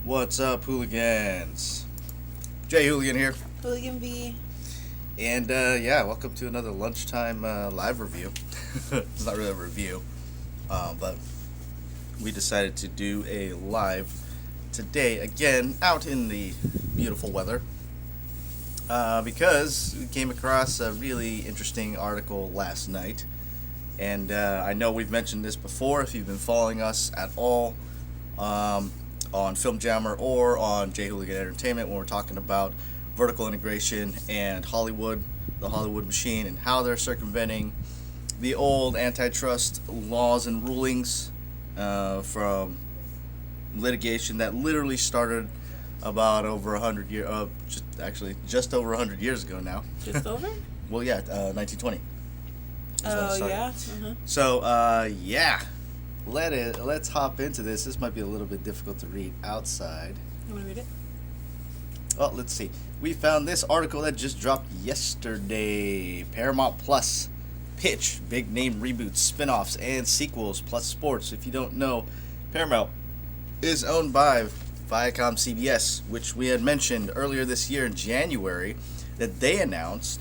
What's up, hooligans? Jay Hooligan here. Hooligan B. And, welcome to another lunchtime live review. It's not really a review, but we decided to do a live today, again, out in the beautiful weather, because we came across a really interesting article last night. And I know we've mentioned this before if you've been following us at all on Film Jammer or on J Hooligan Entertainment when we're talking about vertical integration and Hollywood, the Hollywood machine, and how they're circumventing the old antitrust laws and rulings from litigation that literally started about over 100 years, just over 100 years ago now. Just over? Well, yeah, 1920. Oh, yeah? Uh-huh. So, let's hop into this. This might be a little bit difficult to read outside. You want to read it? Well, let's see. We found this article that just dropped yesterday. Paramount Plus pitch, big name reboots, spin-offs, and sequels, plus sports. If you don't know, Paramount is owned by Viacom CBS, which we had mentioned earlier this year in January that they announced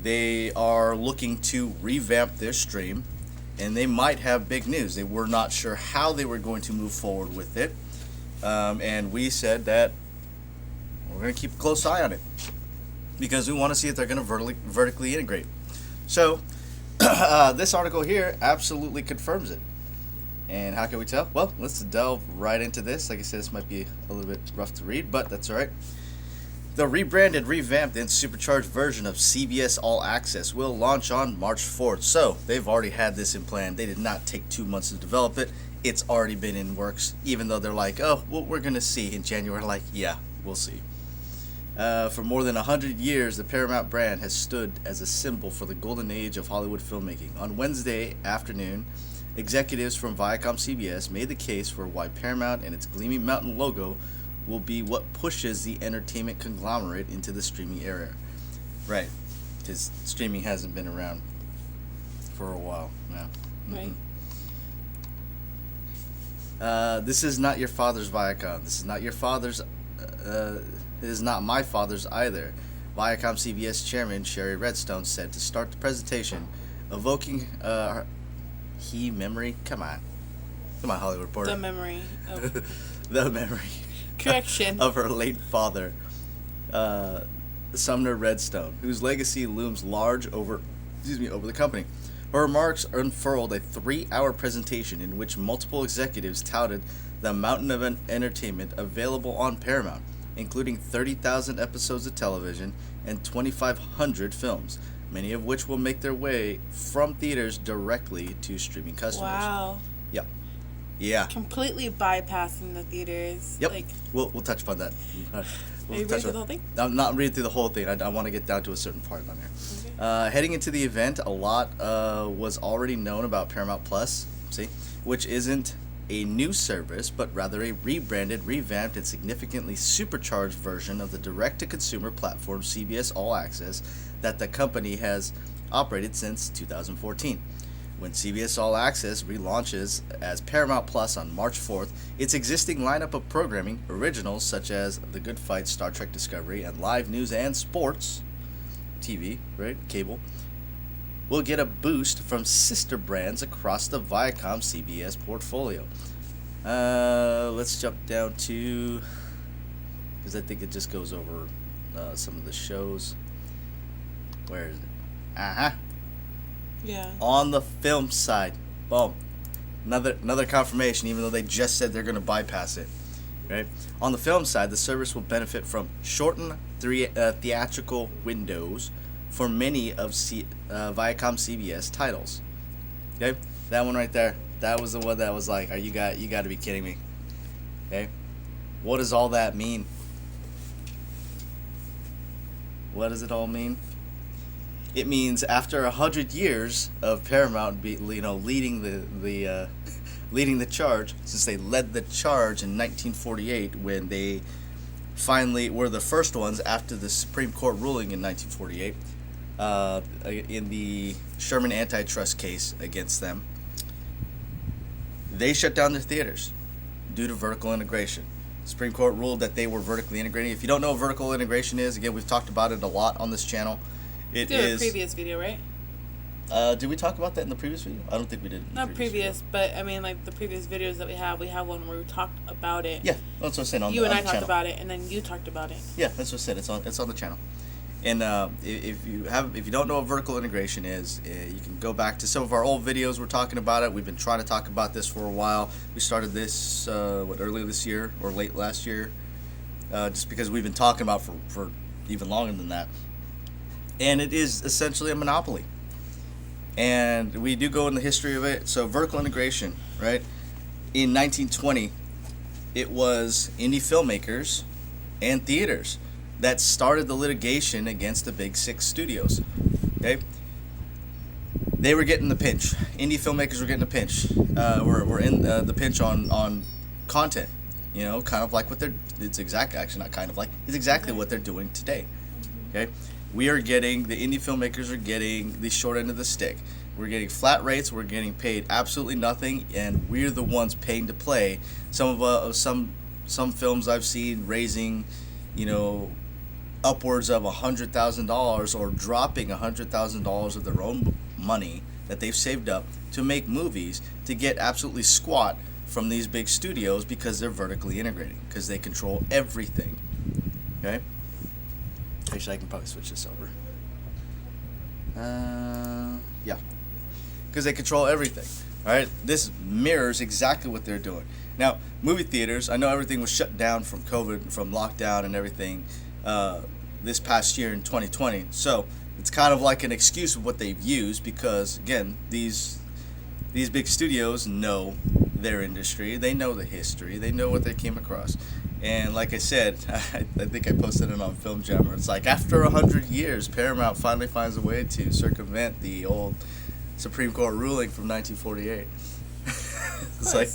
they are looking to revamp their stream, and they might have big news. They were not sure how they were going to move forward with it, and we said that we're going to keep a close eye on it because we want to see if they're going to vertically integrate. So this article here absolutely confirms it. And how can we tell? Well, let's delve right into this. Like I said, this might be a little bit rough to read, but that's all right. The rebranded, revamped, and supercharged version of CBS All Access will launch on March 4th. So, they've already had this in plan. They did not take 2 months to develop it. It's already been in works, even though they're like, oh, well, we're going to see in January. Like, yeah, we'll see. For more than 100 years, the Paramount brand has stood as a symbol for the golden age of Hollywood filmmaking. On Wednesday afternoon, executives from Viacom CBS made the case for why Paramount and its Gleaming Mountain logo will be what pushes the entertainment conglomerate into the streaming era. Right, because streaming hasn't been around for a while now. Right. This is not your father's Viacom. This is not your father's. It is not my father's either. Viacom CBS chairman Sherry Redstone said to start the presentation, evoking memory. Come on, Hollywood reporter. The memory of... The memory. Correction. Of her late father, Sumner Redstone, whose legacy looms large over the company. Her remarks unfurled a 3-hour presentation in which multiple executives touted the mountain of entertainment available on Paramount, including 30,000 episodes of television and 2,500 films, many of which will make their way from theaters directly to streaming customers. Wow. Yeah. Completely bypassing the theaters. Yep. Like, we'll touch upon that. Are you reading through the whole thing? I'm not reading through the whole thing. I want to get down to a certain part on there. Okay. Heading into the event, a lot was already known about Paramount Plus, which isn't a new service, but rather a rebranded, revamped, and significantly supercharged version of the direct-to-consumer platform CBS All Access that the company has operated since 2014. When CBS All Access relaunches as Paramount Plus on March 4th, its existing lineup of programming, originals such as The Good Fight, Star Trek Discovery, and live news and sports, TV, right, cable, will get a boost from sister brands across the Viacom CBS portfolio. Let's jump down to, because I think it just goes over some of the shows. Where is it? Yeah. On the film side, boom, another confirmation, even though they just said they're going to bypass it, right? On the film side, the service will benefit from shortened theatrical windows for many of Viacom CBS titles. Okay, that one right there, that was the one that was like, you got to be kidding me. Okay, what does all that mean? What does it all mean? It means after 100 years of Paramount leading the charge, since they led the charge in 1948 when they finally were the first ones after the Supreme Court ruling in 1948 in the Sherman Antitrust case against them. They shut down their theaters due to vertical integration. Supreme Court ruled that they were vertically integrating. If you don't know what vertical integration is, again, we've talked about it a lot on this channel. It is a previous video, right? Did we talk about that in the previous video? I don't think we did. Not previous, but I mean, like the previous videos that we have one where we talked about it. Yeah, that's what I'm saying. You and I talked channel. about it, and then you talked about it. Yeah, that's what I said. It's on the channel. And if you don't know what vertical integration is, you can go back to some of our old videos. We're talking about it. We've been trying to talk about this for a while. We started this earlier this year or late last year, just because we've been talking about for even longer than that. And it is essentially a monopoly. And we do go in the history of it. So vertical integration, right? In 1920, it was indie filmmakers and theaters that started the litigation against the big six studios. Okay, they were getting the pinch. Indie filmmakers were getting the pinch. We're in the pinch on content. You know, kind of like what they're. It's exactly actually not kind of like. It's exactly what they're doing today. Okay, we are getting the indie filmmakers are getting the short end of the stick. We're getting flat rates. We're getting paid absolutely nothing, and we're the ones paying to play. Some films I've seen raising, you know, upwards of $100,000 or dropping $100,000 of their own money that they've saved up to make movies to get absolutely squat from these big studios because they're vertically integrating, because they control everything. Okay? Actually, I can probably switch this over. Yeah. Because they control everything. All right? This mirrors exactly what they're doing. Now, movie theaters, I know everything was shut down from COVID, from lockdown and everything this past year in 2020. So it's kind of like an excuse of what they've used because, again, these big studios know their industry. They know the history. They know what they came across. And like I said, I think I posted it on Film Jammer. It's like after 100 years, Paramount finally finds a way to circumvent the old Supreme Court ruling from 1948. It's like...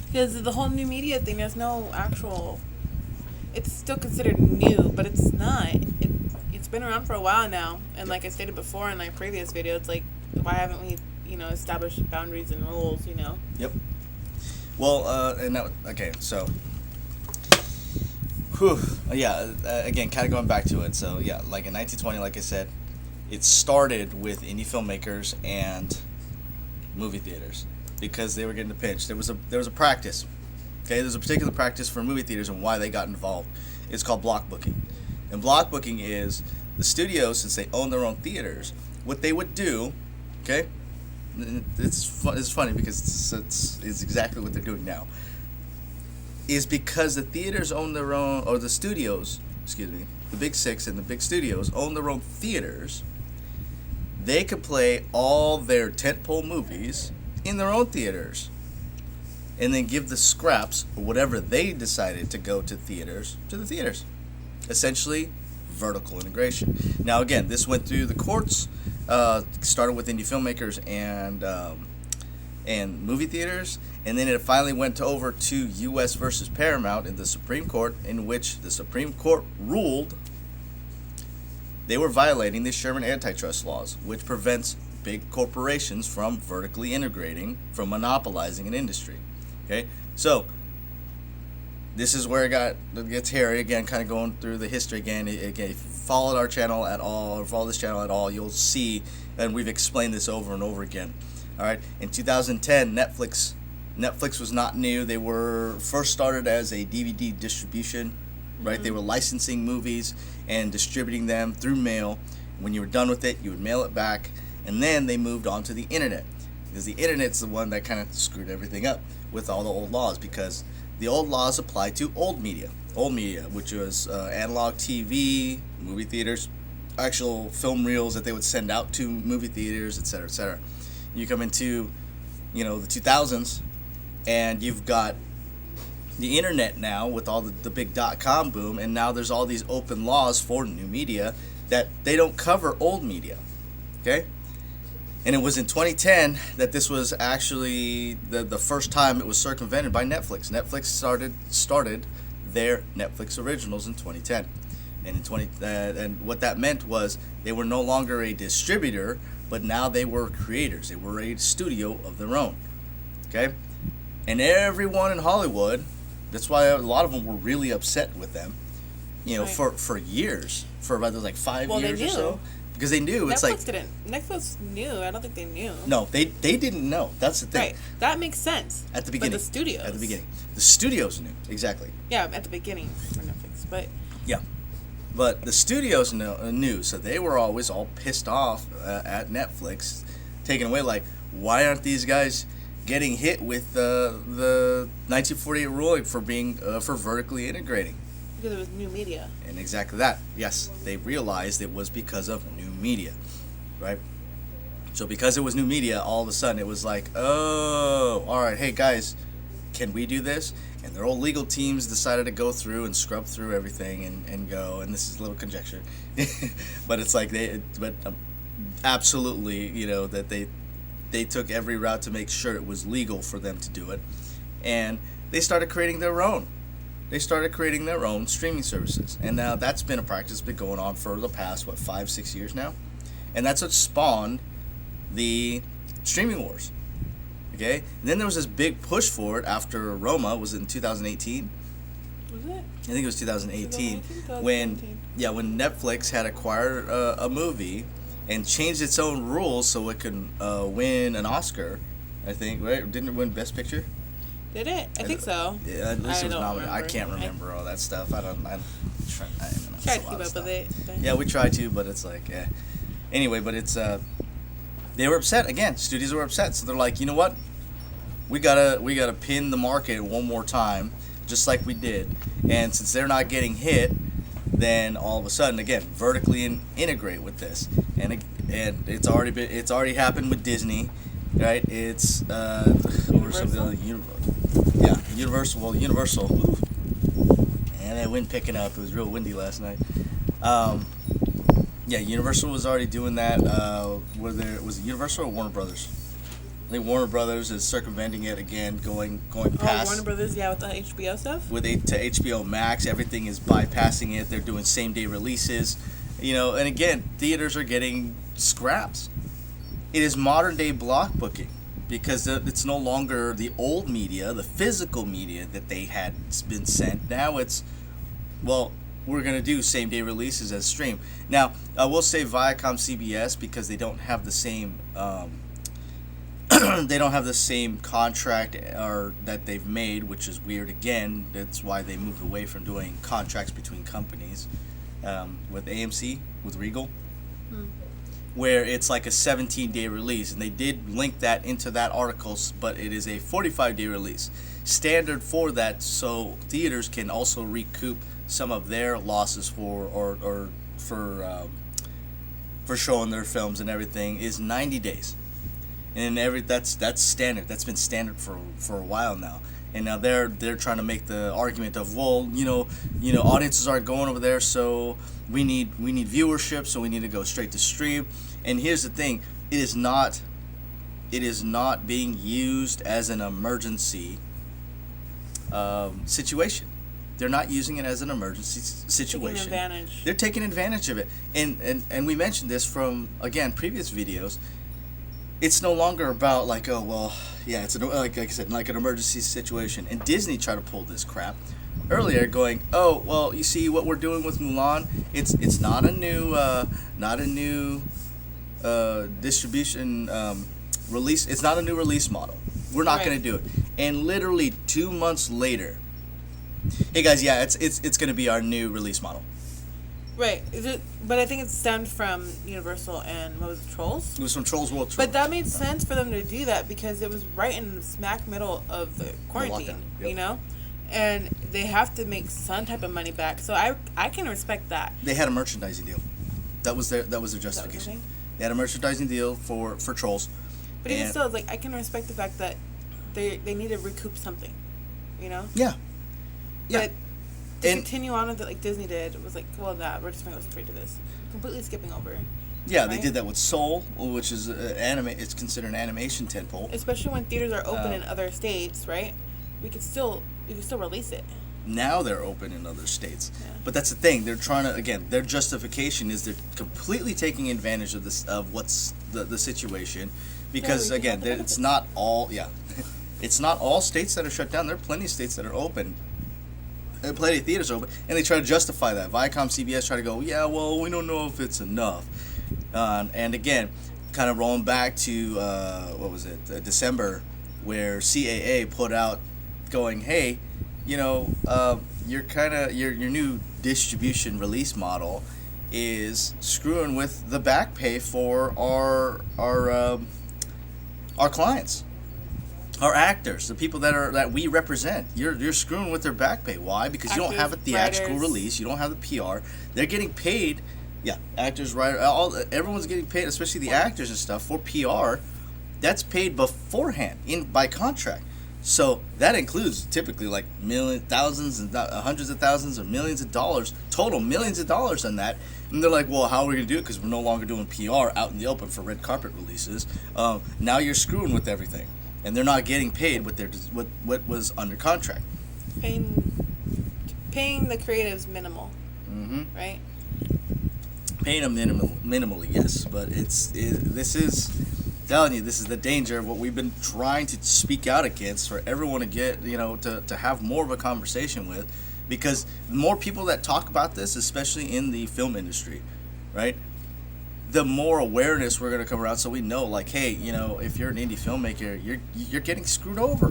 Because the whole new media thing, there's no actual... It's still considered new, but it's not. It's been around for a while now. And like I stated before in my previous video, it's like, why haven't we, established boundaries and rules, Yep. Well, okay, so... again, kind of going back to it. So, yeah, like in 1920, like I said, it started with indie filmmakers and movie theaters because they were getting the pinch. There was a practice. Okay, there's a particular practice for movie theaters and why they got involved. It's called block booking. And block booking is the studios, since they own their own theaters, what they would do, okay, it's funny because it's exactly what they're doing now, is because the theaters own their own, or the studios, the big six and the big studios own their own theaters, they could play all their tentpole movies in their own theaters and then give the scraps or whatever they decided to go to the theaters. Essentially, vertical integration. Now, again, this went through the courts, started with indie filmmakers and movie theaters, and then it finally went over to U.S. versus Paramount in the Supreme Court, in which the Supreme Court ruled they were violating the Sherman Antitrust Laws, which prevents big corporations from vertically integrating, from monopolizing an industry. Okay, so this is where it gets hairy again, kind of going through the history again. If you followed our channel at all, or follow this channel at all, you'll see, and we've explained this over and over again. All right, in 2010, Netflix was not new. They were first started as a DVD distribution, right? Mm-hmm. They were licensing movies and distributing them through mail. When you were done with it, you would mail it back, and then they moved on to the internet, because the internet's the one that kind of screwed everything up with all the old laws, because the old laws apply to old media, which was analog TV, movie theaters, actual film reels that they would send out to movie theaters, etc., etc. You come into, the 2000s, and you've got the internet now with all the big .com boom, and now there's all these open laws for new media that they don't cover old media, okay? And it was in 2010 that this was actually the first time it was circumvented by Netflix. Netflix started their Netflix originals in 2010, and and what that meant was they were no longer a distributor, but now they were creators. They were a studio of their own. Okay, and everyone in Hollywood That's why a lot of them were really upset with them. Right. For years, for about like 5 Well, they years or knew. so, because they knew it's like Netflix knew. I don't think they knew. no, they didn't know. That's the thing. Right. That makes sense. At the beginning, But the studios. At the beginning, the studios knew exactly. Yeah, at the beginning for Netflix, but Yeah, but the studios knew, so they were always all pissed off at Netflix, taken away. Like, why aren't these guys getting hit with the 1948 ruling for being for vertically integrating? because it was new media. And exactly that. Yes, they realized it was because of new media, right? So because it was new media, all of a sudden it was like, oh, all right, hey guys, can we do this? And their old legal teams decided to go through and scrub through everything and go, and this is a little conjecture, but it's like absolutely, that they took every route to make sure it was legal for them to do it, and they started creating their own. They started creating their own streaming services, and now that's been a practice been going on for the past 5-6 years now, and that's what spawned the streaming wars. Okay, and then there was this big push for it after Roma. Was it in 2018? Was it? I think it was 2018 2018? when Netflix had acquired a movie and changed its own rules so it could win an Oscar. I think, right? Didn't it win Best Picture? Did it? I think so. Yeah, at least it was don't nominated. I remember. can't remember all that stuff. I don't know. Try to keep up with it. But Yeah, we try to, but it's like, yeah. Anyway, but it's they were upset again. Studios were upset, so they're like, you know what? We gotta pin the market one more time, just like we did. And since they're not getting hit, then all of a sudden, again, vertically integrate with this. And it's already happened with Disney, right? It's Universal. Well, Universal. Ooh. And that wind picking up. It was real windy last night. Universal was already doing that. Was it Universal or Warner Brothers? I think Warner Brothers is circumventing it again, going past. Warner Brothers, with the HBO stuff. To HBO Max, everything is bypassing it. They're doing same-day releases, and again, theaters are getting scraps. It is modern-day block booking because it's no longer the old media, the physical media that they had been sent. Now it's, well, we're going to do same-day releases as stream. Now, I will say Viacom CBS, because they don't have the same contract that they've made, which is weird again. That's why they moved away from doing contracts between companies with AMC, with Regal, where it's like a 17-day release, and they did link that into that article, but it is a 45-day release standard for that, so theaters can also recoup some of their losses for showing their films and everything is 90 days. And that's standard. That's been standard for a while now. And now they're trying to make the argument of, well, audiences aren't going over there, so we need viewership, so we need to go straight to stream. And here's the thing: it is not being used as an emergency situation. They're not using it as an emergency situation. They're taking advantage of it. And we mentioned this from, again, previous videos. It's no longer about like, oh well, yeah, it's like I said, like an emergency situation. And Disney tried to pull this crap earlier, going, oh well, you see what we're doing with Mulan. It's not a new distribution release. It's not a new release model. We're not going to do it. And literally 2 months later, hey guys, yeah, it's going to be our new release model. Right. But I think it stemmed from Universal and, what was it, Trolls? It was from Trolls World Tour. But that made sense for them to do that because it was right in the smack middle of the quarantine, yep. And they have to make some type of money back. So I can respect that. They had a merchandising deal. That was their justification. They had a merchandising deal for Trolls. But even still, I can respect the fact that they need to recoup something, Yeah. But to continue on with it like Disney did, it was like, well, we're just going to go straight to this. Completely skipping over. Yeah, right? They did that with Soul, which is it's considered an animation tentpole. Especially when theaters are open in other states, right? You could still release it. Now they're open in other states. Yeah. But that's the thing. They're trying to, again, their justification is they're completely taking advantage of this, of what's the situation. Because, again, it's not all, it's not all states that are shut down. There are plenty of states that are open. plenty of theaters open, and they try to justify that. Viacom, CBS try to go, yeah, well, we don't know if it's enough. And again, kind of rolling back to December, where CAA put out, going, hey, your new distribution release model is screwing with the back pay for our clients. Our actors, the people that we represent, you're screwing with their back pay. Why? Because you don't have a theatrical release, you don't have the PR. They're getting paid, actors, writers, everyone's getting paid, especially the actors and stuff, for PR. That's paid beforehand by contract. So that includes typically like millions, thousands, and hundreds of thousands, or millions of dollars, total millions of dollars on that. And they're like, well, how are we going to do it? Because we're no longer doing PR out in the open for red carpet releases. Now you're screwing with everything. And they're not getting paid what was under contract. Paying the creatives minimal, right? Paying them minimally, yes. But this is telling you, this is the danger of what we've been trying to speak out against, for everyone to get, to have more of a conversation with, because the more people that talk about this, especially in the film industry, right? The more awareness we're going to come around, so we know, like, hey, if you're an indie filmmaker, you're getting screwed over.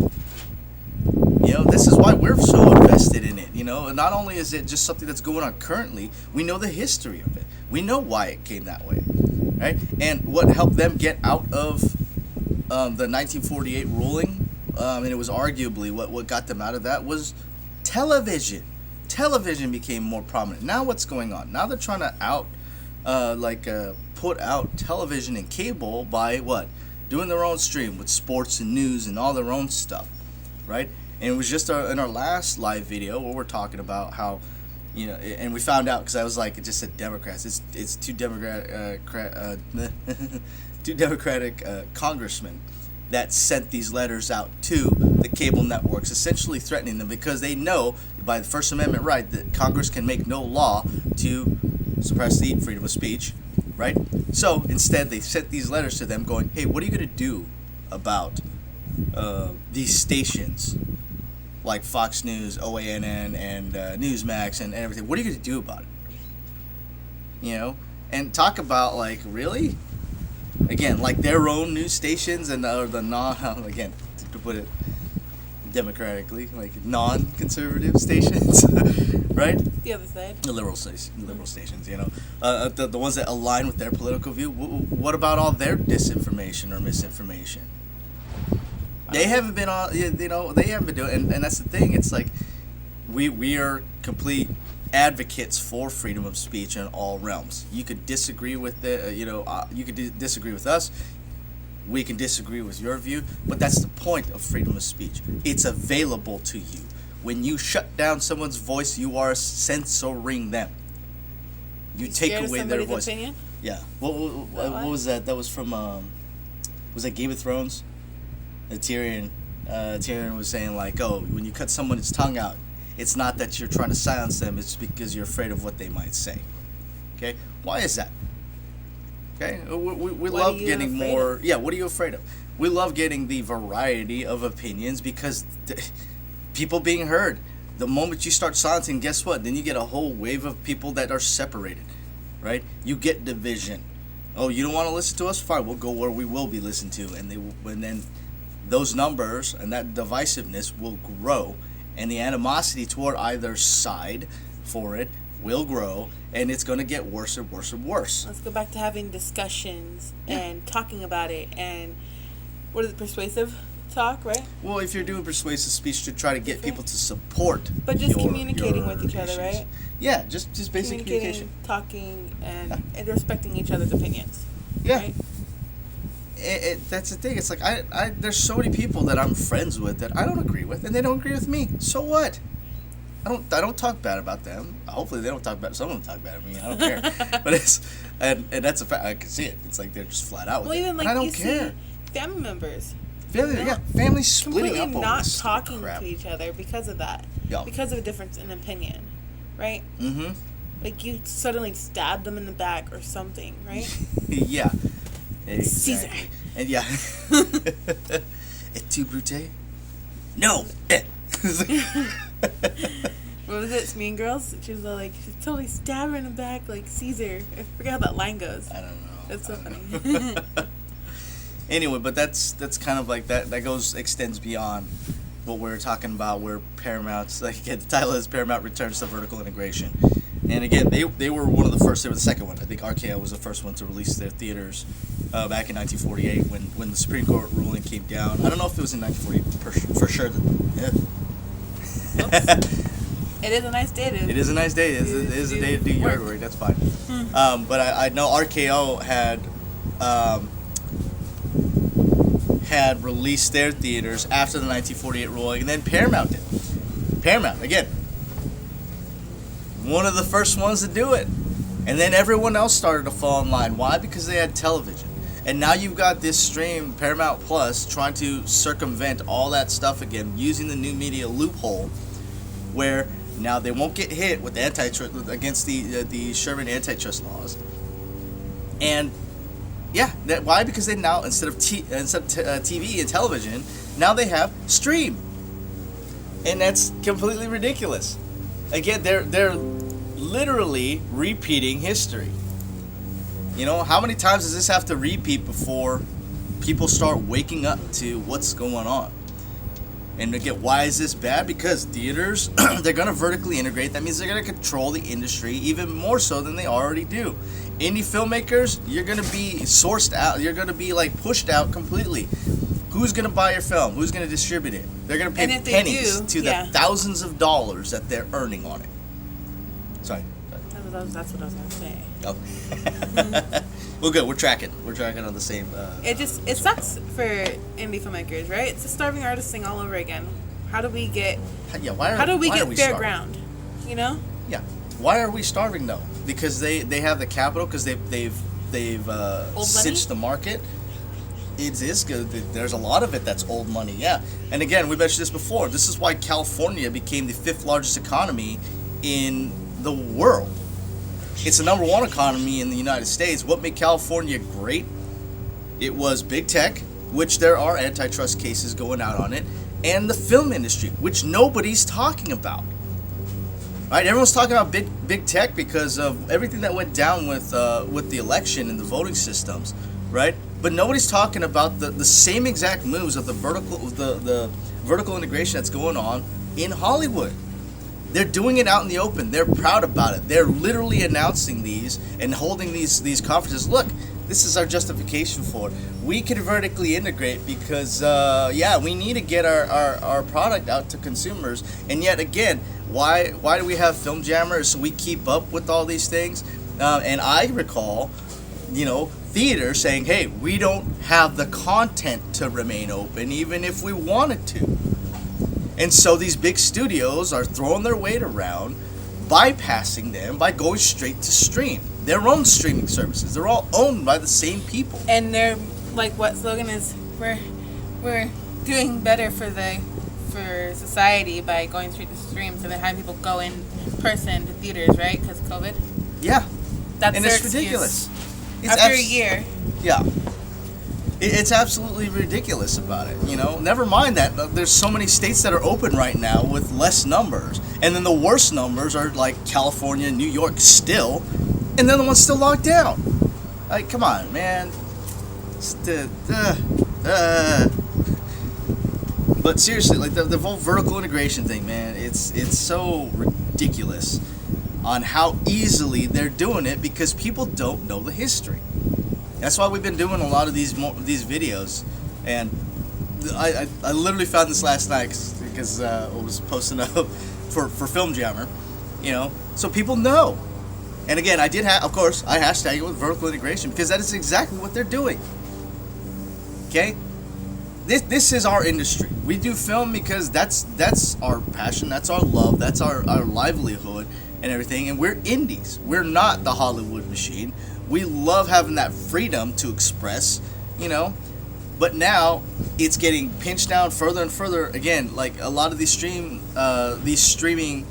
This is why we're so invested in it. Not only is it just something that's going on currently, we know the history of it. We know why it came that way, right? And what helped them get out of the 1948 ruling, and it was arguably what got them out of that, was television. Television became more prominent. Now what's going on? Now they're trying to put out television and cable by doing their own stream with sports and news and all their own stuff, right? And it was just in our last live video where we're talking about how, and we found out, because I was like, it just said Democrats. It's two Democratic congressmen that sent these letters out to the cable networks, essentially threatening them, because they know by the First Amendment right that Congress can make no law to suppress the freedom of speech, right? So instead, they sent these letters to them going, hey, what are you going to do about these stations like Fox News, OANN, and Newsmax, and everything? What are you going to do about it? And talk about, like, really? Again, like their own news stations and the non, again, to put it democratically, like non-conservative stations, right? The other side. The liberal stations, the ones that align with their political view. What about all their disinformation or misinformation? They haven't been on, they haven't been doing, and that's the thing. It's like we are complete advocates for freedom of speech in all realms. You could disagree with you could disagree with us. We can disagree with your view, but that's the point of freedom of speech. It's available to you. When you shut down someone's voice, you are censoring them. You take away their voice. Opinion? Yeah. What was that? That was from was that Game of Thrones? Tyrion was saying, like, oh, when you cut someone's tongue out, it's not that you're trying to silence them, it's because you're afraid of what they might say. Okay? Why is that? Okay? We love getting more... Yeah, what are you afraid of? We love getting the variety of opinions because people being heard. The moment you start silencing, guess what? Then you get a whole wave of people that are separated, right? You get division. Oh, you don't want to listen to us? Fine, we'll go where we will be listened to. And then those numbers and that divisiveness will grow, and the animosity toward either side for it will grow, and it's going to get worse and worse and worse. Let's go back to having discussions and talking about it, and what is it, persuasive talk, right? Well, if you're doing persuasive speech to try to get people to support, but just communicating with each other, right? Yeah, just basic communication, talking, and respecting each other's opinions. Yeah. Right? That's the thing. It's like I there's so many people that I'm friends with that I don't agree with, and they don't agree with me. So what? I don't talk bad about them. Hopefully they don't talk bad. Some of them talk bad at me. I don't care. But it's and that's a fact. I can see it. It's like they're just flat out with it. Even like I don't you care. See family members. Family splitting up over not this talking crap. to each other because of that. Yeah. Because of a difference in opinion, right? Mm-hmm. Like you suddenly stab them in the back or something, right? Yeah. Exactly. Caesar. And yeah. Et tu brute? No. What was it? It's Mean Girls. She was like, she's totally stabbed her in the back like Caesar. I forget how that line goes. I don't know. It's so funny. Anyway, but that's kind of like that extends beyond what we're talking about, where Paramount's, like, again, the title is Paramount Returns to Vertical Integration. And again, they were one of the first. They were the second one. I think RKO was the first one to release their theaters back in 1948 when the Supreme Court ruling came down. I don't know if it was in 1948 for sure. It is a nice day. It is a nice day. It is a day to do yard work. That's fine. But I know RKO had released their theaters after the 1948 ruling, and then Paramount did. Paramount, again, one of the first ones to do it. And then everyone else started to fall in line. Why? Because they had television. And now you've got this stream, Paramount Plus, trying to circumvent all that stuff again, using the new media loophole, where now they won't get hit with against the Sherman Antitrust Laws. And yeah, why? Because they now, instead of TV and television, now they have stream, and that's completely ridiculous. Again, they're literally repeating history. You know, how many times does this have to repeat before people start waking up to what's going on? And again, why is this bad? Because theaters, they're going to vertically integrate. That means they're going to control the industry even more so than they already do. Indie filmmakers, you're going to be sourced out. You're going to be like pushed out completely. Who's going to buy your film? Who's going to distribute it? They're going to pay pennies to the thousands of dollars that they're earning on it. Sorry. That's what I was going to say. Oh. Well, good. We're tracking. We're tracking on the same. It sucks for indie filmmakers, right? It's a starving artist thing all over again. How do we get? Yeah. How do we get fair starving? ground? You know? Yeah. Why are we starving though? Because they have the capital. Because they've cinched the market. It is good. There's a lot of it that's old money. Yeah. And again, we mentioned this before. This is why California became the 5th largest economy in the world. It's the number 1 economy in the United States. What made California great? It was big tech, which there are antitrust cases going out on it, and the film industry, which nobody's talking about. Right? Everyone's talking about big tech because of everything that went down with the election and the voting systems, right? But nobody's talking about the same exact moves of the vertical integration that's going on in Hollywood. They're doing it out in the open. They're proud about it. They're literally announcing these and holding these conferences. Look, this is our justification for it. We can vertically integrate because, we need to get our product out to consumers. And yet again, why do we have Film Jammers? So we keep up with all these things. And I recall, theaters saying, hey, we don't have the content to remain open even if we wanted to. And so these big studios are throwing their weight around, bypassing them by going straight to stream. Their own streaming services. They're all owned by the same people. And they're like, what slogan is, we're doing better for society by going straight to stream, so they're having people go in person to theaters, right? Because of COVID. Yeah. That's and their it's ridiculous. After a year. Yeah. It's absolutely ridiculous about it, Never mind that there's so many states that are open right now with less numbers. And then the worst numbers are like California, New York still. And then the ones still locked down. Like, come on, man. But seriously, like the whole vertical integration thing, man, it's so ridiculous on how easily they're doing it because people don't know the history. That's why we've been doing a lot of these videos, and I literally found this last night because I was posting up for Film Jammer, so people know. And again, I hashtag it with vertical integration because that is exactly what they're doing. Okay, this is our industry. We do film because that's our passion, that's our love, that's our livelihood and everything. And we're indies. We're not the Hollywood machine. We love having that freedom to express, but now it's getting pinched down further and further. Again, like a lot of these streaming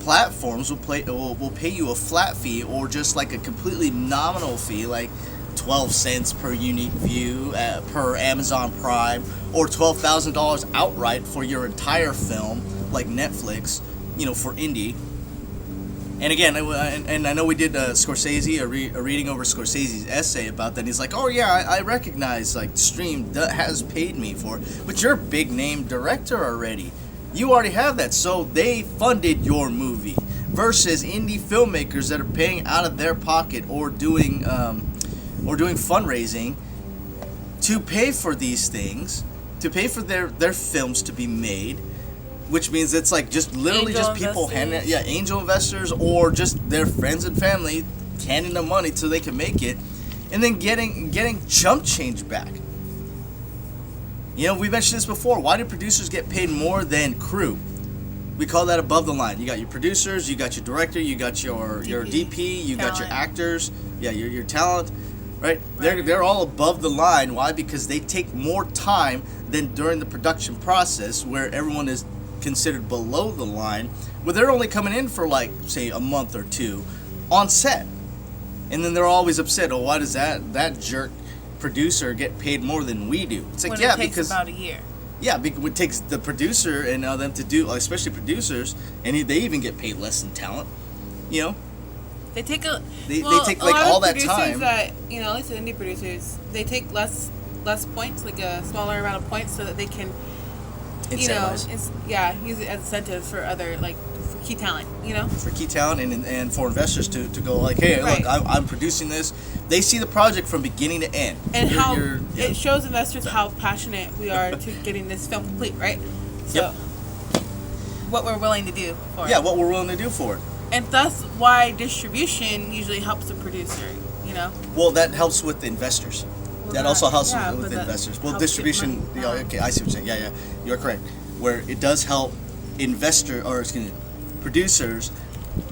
platforms will pay you a flat fee or just like a completely nominal fee, like 12 cents per unique view per Amazon Prime, or $12,000 outright for your entire film, like Netflix, for indie. And again, and I know we did Scorsese, a reading over Scorsese's essay about that. And he's like, oh yeah, I recognize like Stream has paid me for it, but you're a big name director already. You already have that, so they funded your movie. Versus indie filmmakers that are paying out of their pocket or doing fundraising to pay for these things, to pay for their films to be made. Which means it's like just literally Angel just people investors. angel investors or just their friends and family handing them money so they can make it, and then getting chump change back. We mentioned this before. Why do producers get paid more than crew? We call that above the line. You got your producers, you got your director, you got your DP, you got your actors, your talent, right? They're all above the line. Why? Because they take more time than during the production process, where everyone is considered below the line, where they're only coming in for like say a month or two on set, and then they're always upset. Oh, why does that jerk producer get paid more than we do? It's like, when it takes because about a year. Yeah, because it takes the producer and them to do, especially producers, and they even get paid less than talent. They take they take like all that time. That, at least the indie producers, they take less points, like a smaller amount of points, so that they can, Incentivize. Use it as incentive for other, like, for key talent, For key talent and for investors to go like, hey, Right. look, I'm producing this. They see the project from beginning to end. And it shows investors how passionate we are to getting this film complete, right? So, what we're willing to do for it. Yeah, what we're willing to do for it. And thus why distribution usually helps the producer, Well, that helps with the investors. Well, that also helps yeah, with but the that investors. Well, helps get distribution. money. Okay, I see what you're saying. Yeah, you're correct. Where it does help producers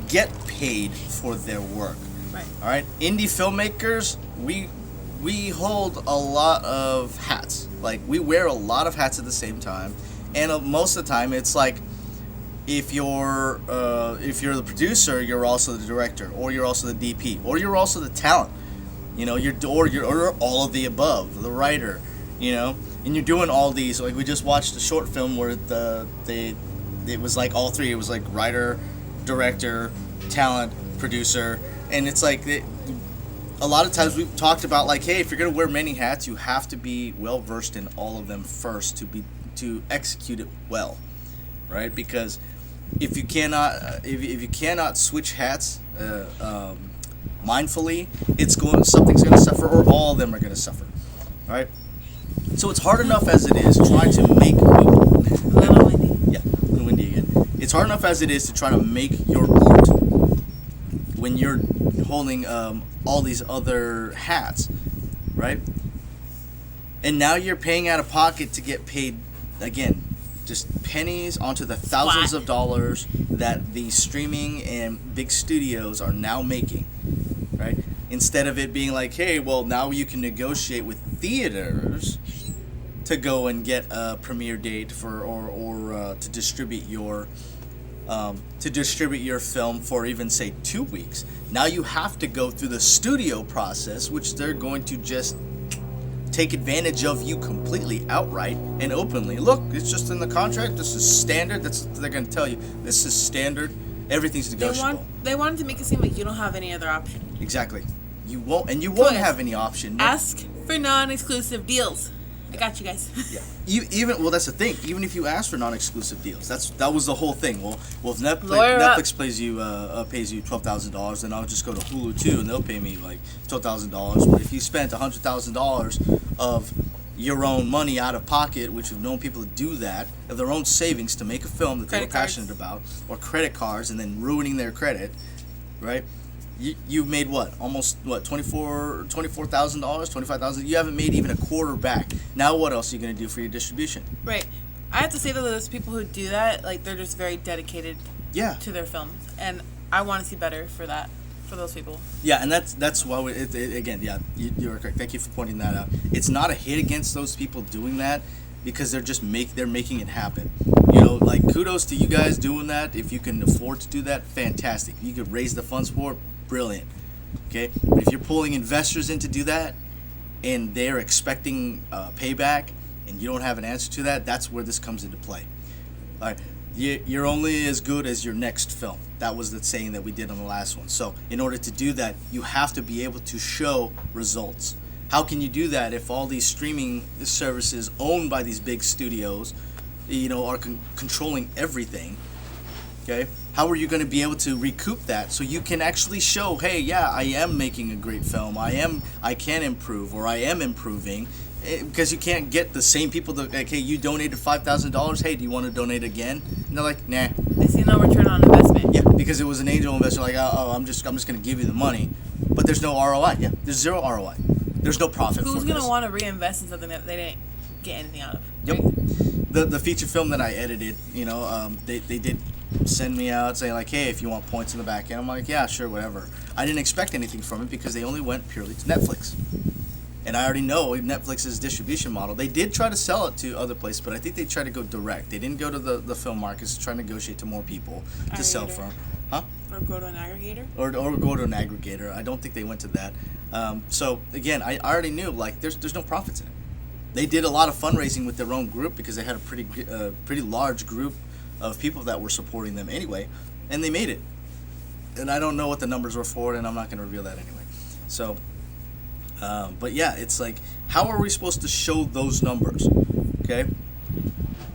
get paid for their work. Right. All right. Indie filmmakers, we hold a lot of hats. Like, we wear a lot of hats at the same time, and most of the time it's like, if you're the producer, you're also the director, or you're also the DP, or you're also the talent. You're all of the above, the writer, and you're doing all these. Like, we just watched a short film where it was like all three. It was like writer, director, talent, producer, and it's like a lot of times we've talked about like, hey, if you're gonna wear many hats, you have to be well versed in all of them first to execute it well, right? Because if you cannot switch hats mindfully, something's going to suffer, or all of them are going to suffer, right? So it's hard enough as it is trying to make Little windy. yeah, a little windy again. It's hard enough as it is to try to make your art when you're holding all these other hats, right? And now you're paying out of pocket to get paid again. Just pennies onto the thousands of dollars that the streaming and big studios are now making, right? Instead of it being like, hey, well, now you can negotiate with theaters to go and get a premiere date or to distribute your film for even say 2 weeks. Now you have to go through the studio process, which they're going to just take advantage of you completely outright and openly. Look, it's just in the contract. This is standard. They're going to tell you. This is standard. Everything's negotiable. They wanted to make it seem like you don't have any other option. Exactly. You won't Yes. have any option. Ask for non-exclusive deals. I got you guys. Yeah. That's the thing. Even if you ask for non-exclusive deals, that was the whole thing. Well, if Lawyer up. Netflix pays you $12,000, then I'll just go to Hulu too, and they'll pay me like $12,000. But if you spent $100,000 of your own money out of pocket, which we've known people to do that, of their own savings to make a film that they were passionate about, or credit cards, and then ruining their credit, right? You've made almost $24,000, $25,000. You haven't made even a quarter back. Now what else are you going to do for your distribution? Right. I have to say that those people who do that, like, they're just very dedicated to their films, and I want to see better for those people. Yeah, and that's why you're correct. Thank you for pointing that out. It's not a hit against those people doing that, because they're making it happen. Like, kudos to you guys doing that. If you can afford to do that, fantastic. If you could raise the funds for it, brilliant. Okay, but if you're pulling investors in to do that, and they're expecting payback, and you don't have an answer to that, that's where this comes into play. All right, You're only as good as your next film. That was the saying that we did on the last one. So in order to do that, you have to be able to show results. How can you do that if all these streaming services owned by these big studios, are controlling everything? Okay, how are you going to be able to recoup that so you can actually show, hey, yeah, I am making a great film. I can improve, or I am improving. Because you can't get the same people that, like, hey, you donated $5,000. Hey, do you want to donate again? And they're like, nah. They see no return on investment. Yeah, because it was an angel investor. Like, I'm just going to give you the money, but there's no ROI. Yeah, there's zero ROI. There's no profit. Who's going to want to reinvest in something that they didn't get anything out of? Yep. Right? The feature film that I edited, they did send me out saying like, hey, if you want points in the back end, I'm like, yeah, sure, whatever. I didn't expect anything from it because they only went purely to Netflix. And I already know Netflix's distribution model. They did try to sell it to other places, but I think they tried to go direct. They didn't go to the film markets to try to negotiate to more people to sell from. Huh? Or go to an aggregator? Or go to an aggregator. I don't think they went to that. So, again, I already knew, like, there's no profits in it. They did a lot of fundraising with their own group because they had a pretty large group of people that were supporting them anyway, and they made it. And I don't know what the numbers were for it, and I'm not going to reveal that anyway. So... but yeah, it's like, how are we supposed to show those numbers? Okay,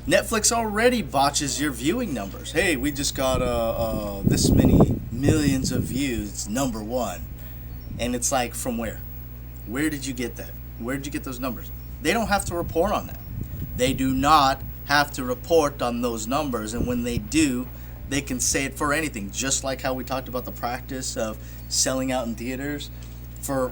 Netflix already botches your viewing numbers. Hey, we just got this many millions of views. It's number one, and it's like, from where? Where did you get that? Where did you get those numbers? They don't have to report on that. They do not have to report on those numbers, and when they do, they can say it for anything. Just like how we talked about the practice of selling out in theaters. For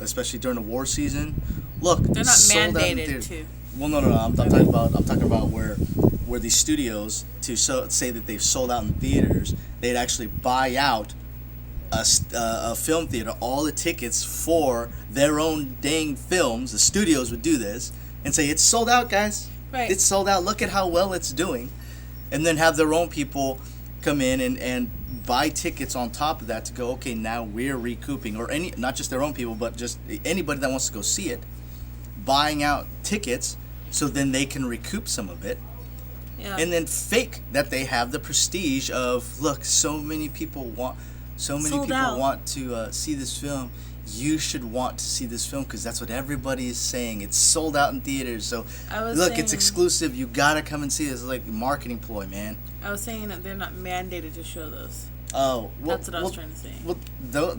especially during the war season, look, they're not mandated to. Well, no. I'm talking about where these studios to say that they've sold out in theaters, they'd actually buy out a film theater, all the tickets for their own dang films. The studios would do this and say, it's sold out, guys. Right. It's sold out. Look at how well it's doing, and then have their own people come in and buy tickets on top of that to go, okay, now we're recouping, or not just their own people, but just anybody that wants to go see it, buying out tickets so then they can recoup some of it. Yeah. And then fake that they have the prestige of, look, so many people want to see this film. You should want to see this film because that's what everybody is saying. It's sold out in theaters, so look, it's exclusive. You gotta come and see this. It's like a marketing ploy, man. I was saying that they're not mandated to show those. Oh, well, that's what I was trying to say. Well,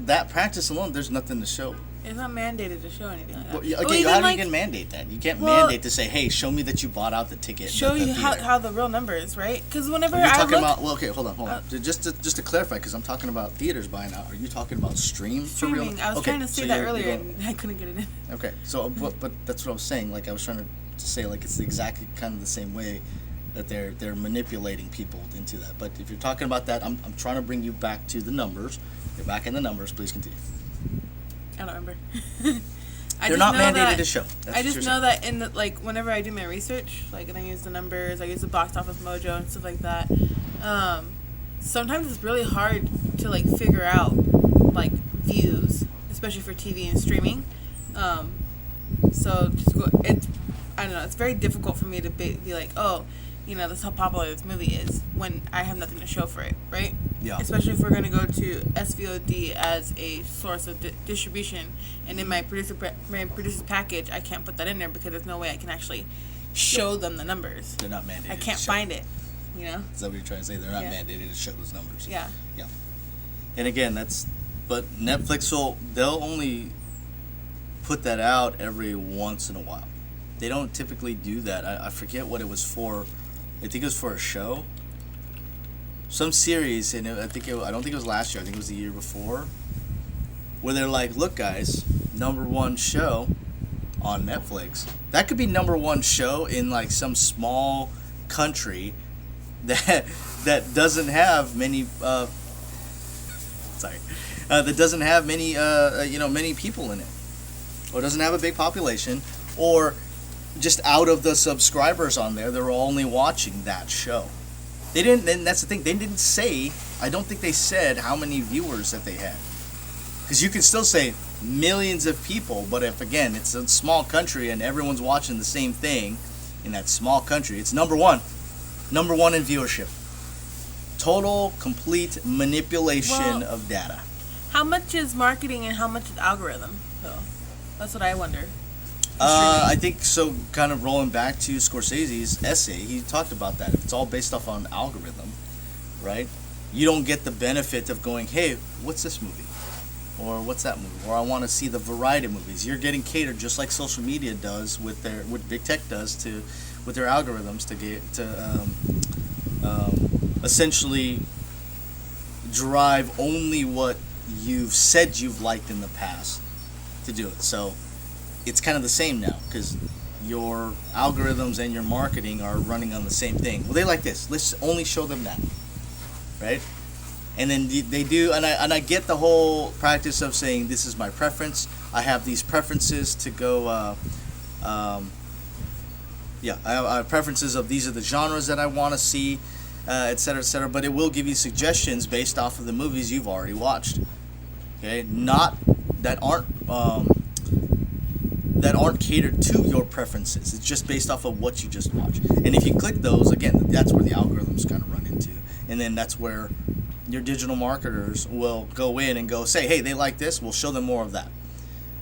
that practice alone, there's nothing to show. It's not mandated to show anything like that. Well, okay, how do you can mandate that? You can't mandate to say, hey, show me that you bought out the ticket. Show you how the real number is, right? Because whenever you're talking about, well, okay, hold on. Just to clarify, because I'm talking about theaters buying out. Are you talking about streaming? I was trying to say that earlier, and I couldn't get it in. Okay, so but that's what I was saying. Like, I was trying to say, like, it's exactly kind of the same way that they're manipulating people into that. But if you're talking about that, I'm trying to bring you back to the numbers. You're back in the numbers. Please continue. I don't remember. They're not mandated to show. I just know that in the, like, whenever I do my research, like, and I use the numbers, I use the box office mojo and stuff like that. Sometimes it's really hard to, like, figure out, like, views, especially for TV and streaming. So I don't know. It's very difficult for me to be like, oh, this is how popular this movie is when I have nothing to show for it, right? Yeah. Especially if we're going to go to SVOD as a source of distribution, and in my producer's package, I can't put that in there because there's no way I can actually show them the numbers. They're not mandated. I can't find it. Is that what you're trying to say? They're not mandated to show those numbers. Yeah. Yeah. And again, but Netflix they'll only put that out every once in a while. They don't typically do that. I forget what it was for. I think it was for a show. Some series, and I don't think it was last year. I think it was the year before, where they're like, "Look, guys, #1 show on Netflix. That could be #1 show in like some small country that doesn't have many. That doesn't have many many people in it, or doesn't have a big population, or just out of the subscribers on there, they're only watching that show." They didn't, and that's the thing, they didn't say, I don't think they said how many viewers that they had. Because you can still say millions of people, but if, again, it's a small country and everyone's watching the same thing in that small country, it's #1. Number one in viewership. Total, complete manipulation of data. How much is marketing and how much is algorithm? So that's what I wonder. I think so. Kind of rolling back to Scorsese's essay, he talked about that. If it's all based off on algorithm, right? You don't get the benefit of going, hey, what's this movie? Or what's that movie? Or I want to see the variety of movies. You're getting catered just like social media does what big tech does with their algorithms to essentially drive only what you've said you've liked in the past to do it. So it's kind of the same now because your algorithms and your marketing are running on the same thing. Well, they like this. Let's only show them that, right? And then they do, and I get the whole practice of saying this is my preference. I have these preferences to go. I have preferences of these are the genres that I want to see, et cetera, et cetera. But it will give you suggestions based off of the movies you've already watched. Okay, not that aren't catered to your preferences. It's just based off of what you just watched. And if you click those, again, that's where the algorithms kind of run into, and then that's where your digital marketers will go in and go say, hey, they like this, we'll show them more of that.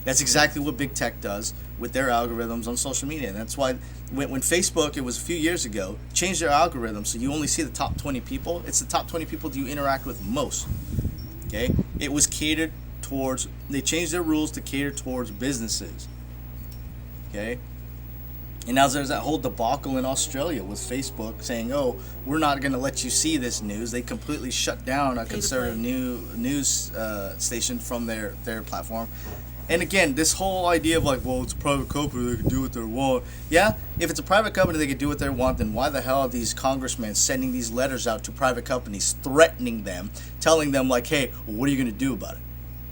That's exactly what big tech does with their algorithms on social media. And that's why when Facebook, it was a few years ago, changed their algorithm so you only see the top 20 people. It's the top 20 people you interact with most. Okay? It was catered towards, they changed their rules to cater towards businesses. Okay? And now there's that whole debacle in Australia with Facebook saying, oh, we're not going to let you see this news. They completely shut down a conservative news station from their platform. And again, this whole idea of like, well, it's a private company, they can do what they want. Yeah, if it's a private company, they can do what they want, then why the hell are these congressmen sending these letters out to private companies, threatening them, telling them like, hey, well, what are you going to do about it?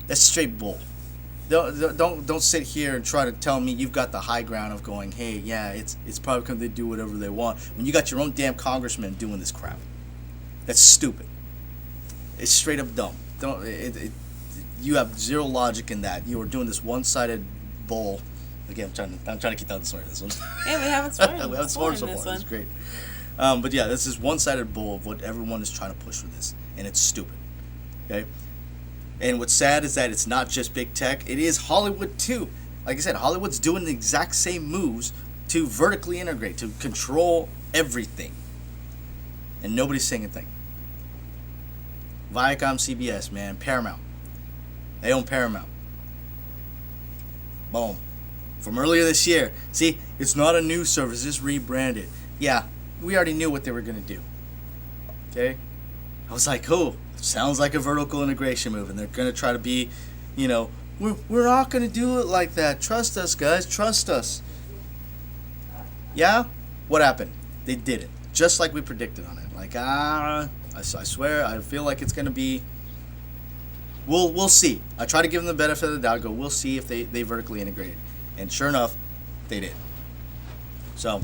That's straight bull. Don't sit here and try to tell me you've got the high ground of going, hey, yeah, it's private company, they do whatever they want, when you got your own damn congressman doing this crap. That's stupid. It's straight up dumb. You have zero logic in that. You are doing this one-sided bull. Again, I'm trying to keep down the swear this one. Yeah, we haven't sworn. We haven't sworn so far. It's great. But yeah, this is one-sided bull of what everyone is trying to push with this, and it's stupid. Okay. And what's sad is that it's not just big tech. It is Hollywood too. Like I said, Hollywood's doing the exact same moves to vertically integrate, to control everything. And nobody's saying a thing. Viacom, CBS, man, Paramount. They own Paramount. Boom. From earlier this year. See, it's not a new service, it's rebranded. Yeah, we already knew what they were going to do. Okay? I was like, oh, sounds like a vertical integration move, and they're going to try to be, we're not going to do it like that. Trust us, guys. Trust us. Yeah? What happened? They did it. Just like we predicted on it. Like, I swear, I feel like it's going to be... We'll see. I try to give them the benefit of the doubt. We'll see if they vertically integrate. And sure enough, they did. So,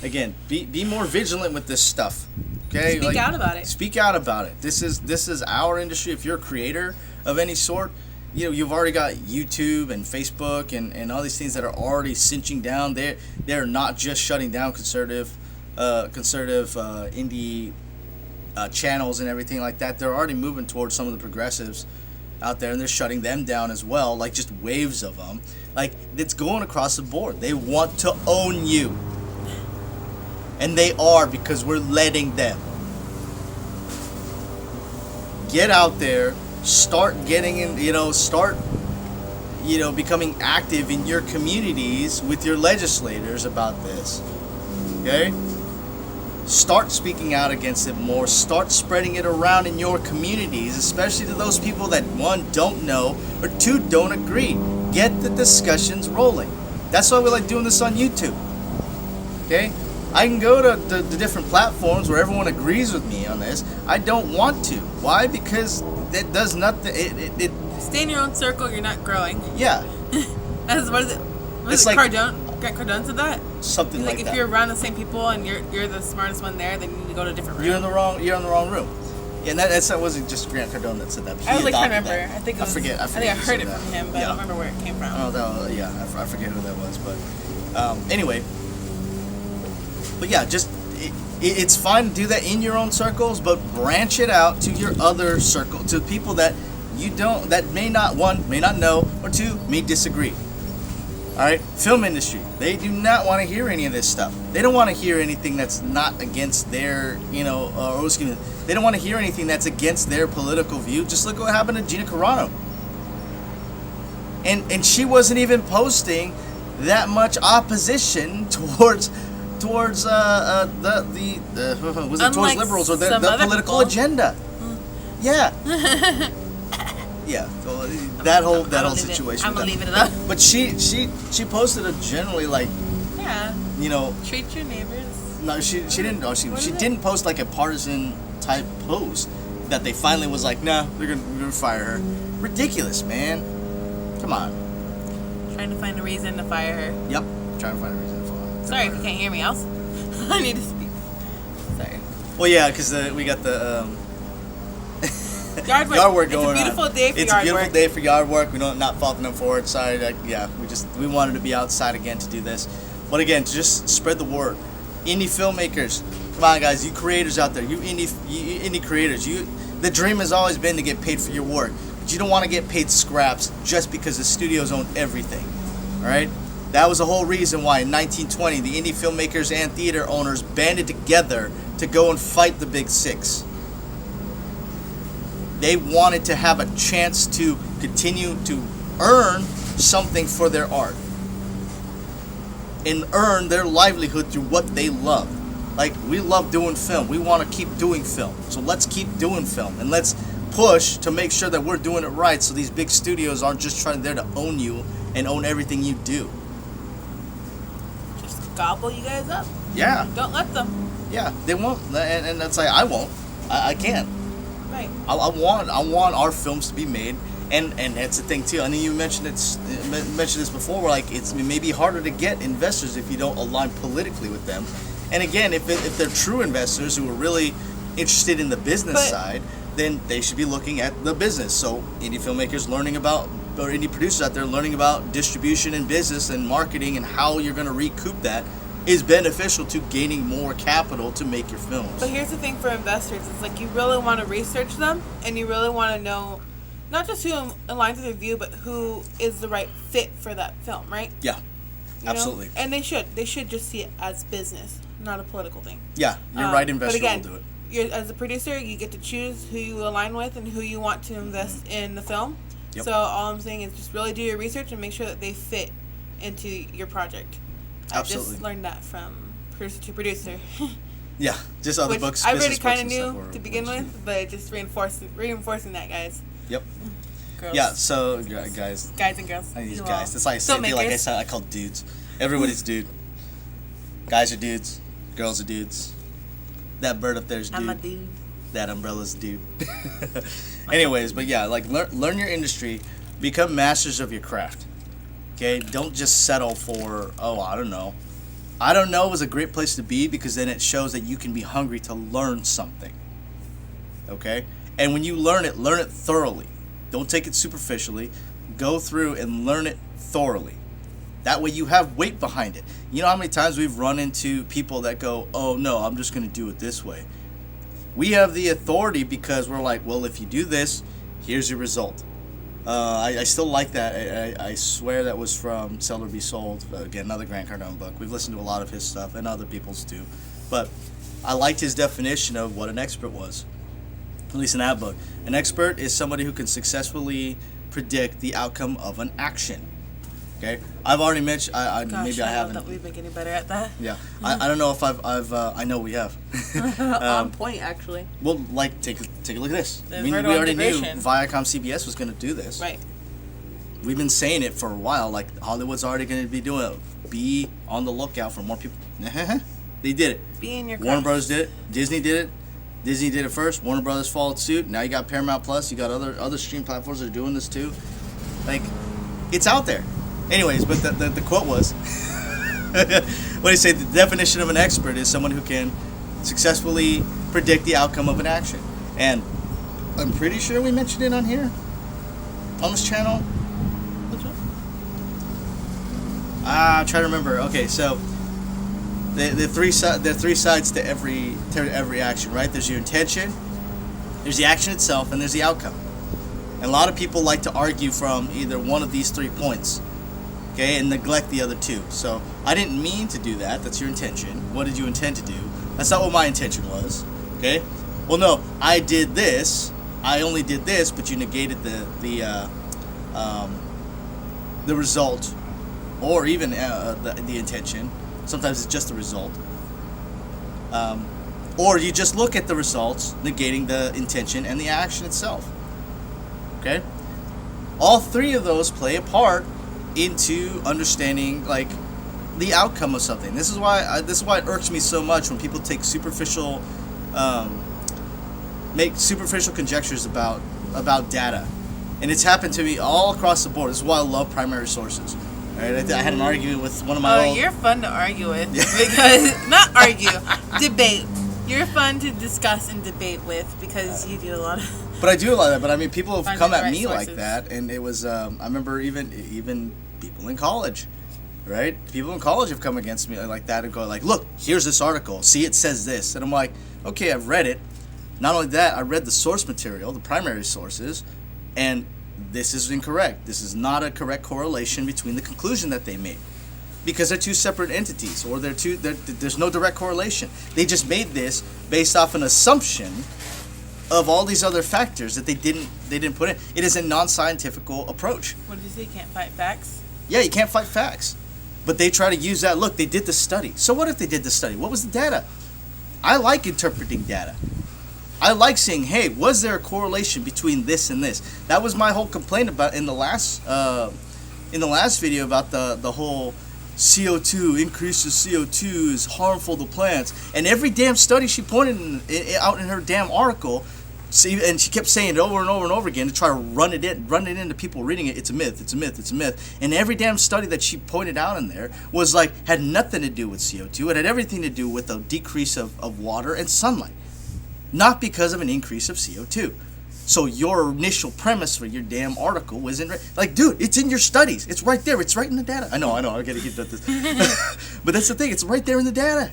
again, be more vigilant with this stuff. Okay? Speak out about it. Speak out about it. This is our industry. If you're a creator of any sort, you've already got YouTube and Facebook and all these things that are already cinching down. They're not just shutting down conservative indie channels and everything like that. They're already moving towards some of the progressives out there, and they're shutting them down as well, like just waves of them. Like, it's going across the board. They want to own you. And they are, because we're letting them. Get out there, start getting in, becoming active in your communities with your legislators about this. Okay? Start speaking out against it more. Start spreading it around in your communities, especially to those people that, one, don't know, or two, don't agree. Get the discussions rolling. That's why we like doing this on YouTube. Okay? I can go to the different platforms where everyone agrees with me on this. I don't want to. Why? Because it does nothing. It Stay in your own circle, you're not growing. Yeah. What is it? It's like Cardone? Grant Cardone said that? Something like if that. you're around the same people and you're the smartest one there, then you need to go to a different room. You're in the wrong room. Yeah, and that wasn't just Grant Cardone that said that. I was trying to remember. I think I heard it from him, but I don't remember where it came from. I forget who that was, but anyway. But yeah, just it's fine to do that in your own circles, but branch it out to your other circle, to people that may not, one, may not know, or two, may disagree. All right, film industry, they do not want to hear any of this stuff. They don't want to hear anything that's not against their, they don't want to hear anything that's against their political view. Just look what happened to Gina Carano. And she wasn't even posting that much opposition towards towards liberals or the political agenda. Yeah. Yeah, so that whole situation. I'm gonna leave it up. But she posted a generally like, treat your neighbors. No, she didn't. No, she didn't post like a partisan type post that they finally was like, nah, we're gonna fire her. Ridiculous, man. Come on. Trying to find a reason to fire her. Yep, trying to find a reason to fire her. Sorry if you can't hear me else. I need to speak. Sorry. Well, yeah, because we got the yard work going on. It's a beautiful day for yard work. It's a beautiful day for yard work. We don't not faulting them for it. Sorry, we wanted to be outside again to do this. But again, to just spread the word. Indie filmmakers, come on, guys, you creators out there, you indie creators, the dream has always been to get paid for your work, but you don't want to get paid scraps just because the studios own everything. All right, that was the whole reason why in 1920 the indie filmmakers and theater owners banded together to go and fight the Big Six. They wanted to have a chance to continue to earn something for their art and earn their livelihood through what they love. Like, we love doing film. We want to keep doing film. So let's keep doing film. And let's push to make sure that we're doing it right so these big studios aren't just trying there to own you and own everything you do. Just gobble you guys up. Yeah. Don't let them. Yeah, they won't. And that's like, I won't. I can't. Right. I want our films to be made. And that's the thing too. I mean, you mentioned this before. Where like it may be harder to get investors if you don't align politically with them. And again, if they're true investors who are really interested in the business side, then they should be looking at the business. So indie filmmakers or indie producers out there learning about distribution and business and marketing and how you're going to recoup that is beneficial to gaining more capital to make your films. But here's the thing for investors: it's like you really want to research them, and you really want to know. Not just who aligns with your view, but who is the right fit for that film, right? Yeah, absolutely. And they should just see it as business, not a political thing. Yeah, your right investor but again, will do it. As a producer, you get to choose who you align with and who you want to invest in the film. Yep. So all I'm saying is just really do your research and make sure that they fit into your project. Absolutely. I just learned that from producer to producer. Yeah, just other Which books. I already kind of knew to begin with, but just reinforcing that, guys. Yep. Girls. Yeah, so guys and girls. I use guys. That's like I call dudes. Everybody's dude. Guys are dudes. Girls are dudes. That bird up there's dude. I'm a dude. That umbrella's dude. Anyways, but yeah, like learn your industry, become masters of your craft. Okay, don't just settle for I don't know. I don't know is a great place to be because then it shows that you can be hungry to learn something. Okay? And when you learn it thoroughly. Don't take it superficially. Go through and learn it thoroughly. That way you have weight behind it. You know how many times we've run into people that go, oh no, I'm just going to do it this way. We have the authority because we're like, well, if you do this, here's your result. I still like that. I swear that was from Sell or Be Sold. Again, another Grant Cardone book. We've listened to a lot of his stuff and other people's too. But I liked his definition of what an expert was. At least in that book. An expert is somebody who can successfully predict the outcome of an action. Okay? I've already mentioned, I haven't. That we've been getting better at that. Yeah. I don't know if I know we have. On point, actually. Well, like, take a look at this. We already knew Viacom CBS was going to do this. Right. We've been saying it for a while. Like, Hollywood's already going to be doing it. Be on the lookout for more people. They did it. Be in your Warner Bros. Did it. Disney did it. Disney did it first. Warner Brothers followed suit. Now you got Paramount Plus. You got other stream platforms that are doing this too. Like, it's out there. Anyways, but the quote was, what do you say? The definition of an expert is someone who can successfully predict the outcome of an action. And I'm pretty sure we mentioned it on here, on this channel. Which one? I'm trying to remember. Okay, so There are three sides to every action, right? There's your intention, there's the action itself, and there's the outcome. And a lot of people like to argue from either one of these 3 points, okay, and neglect the other 2. So I didn't mean to do that. That's your intention. What did you intend to do? That's not what my intention was, okay? Well, no, I did this. I only did this, but you negated the result, or even the intention. Sometimes it's just the result. Or you just look at the results, negating the intention and the action itself. Okay? All 3 of those play a part into understanding, like, the outcome of something. This is why it irks me so much when people take make superficial conjectures about data. And it's happened to me all across the board. This is why I love primary sources. Right? I had an argument with one of my you're fun to argue with. Because, not argue, debate. You're fun to discuss and debate with because you do a lot of... But I do a lot of that. But I mean, people have come at me sources. like that. And it was, I remember even people in college, right? People in college have come against me like that and go like, look, here's this article. See, it says this. And I'm like, okay, I've read it. Not only that, I read the source material, the primary sources, and this is incorrect. This is not a correct correlation between the conclusion that they made, because they're 2 separate entities, or there's no direct correlation. They just made this based off an assumption of all these other factors that they didn't put in. It is a non-scientific approach. What did you say? You can't fight facts? Yeah, you can't fight facts, but they try to use that. Look, they did the study. So what if they did the study? What was the data? I like interpreting data. I like saying, hey, was there a correlation between this and this? That was my whole complaint about in the last video about the whole CO2, increase of CO2 is harmful to plants. And every damn study she pointed out in her damn article, and she kept saying it over and over and over again to try to run it into people reading it. It's a myth, it's a myth, it's a myth. And every damn study that she pointed out in there was like, had nothing to do with CO2. It had everything to do with a decrease of water and sunlight. Not because of an increase of CO2. So your initial premise for your damn article wasn't right. Like, dude, it's in your studies. It's right there. It's right in the data. I know. I gotta keep that this. But that's the thing. It's right there in the data.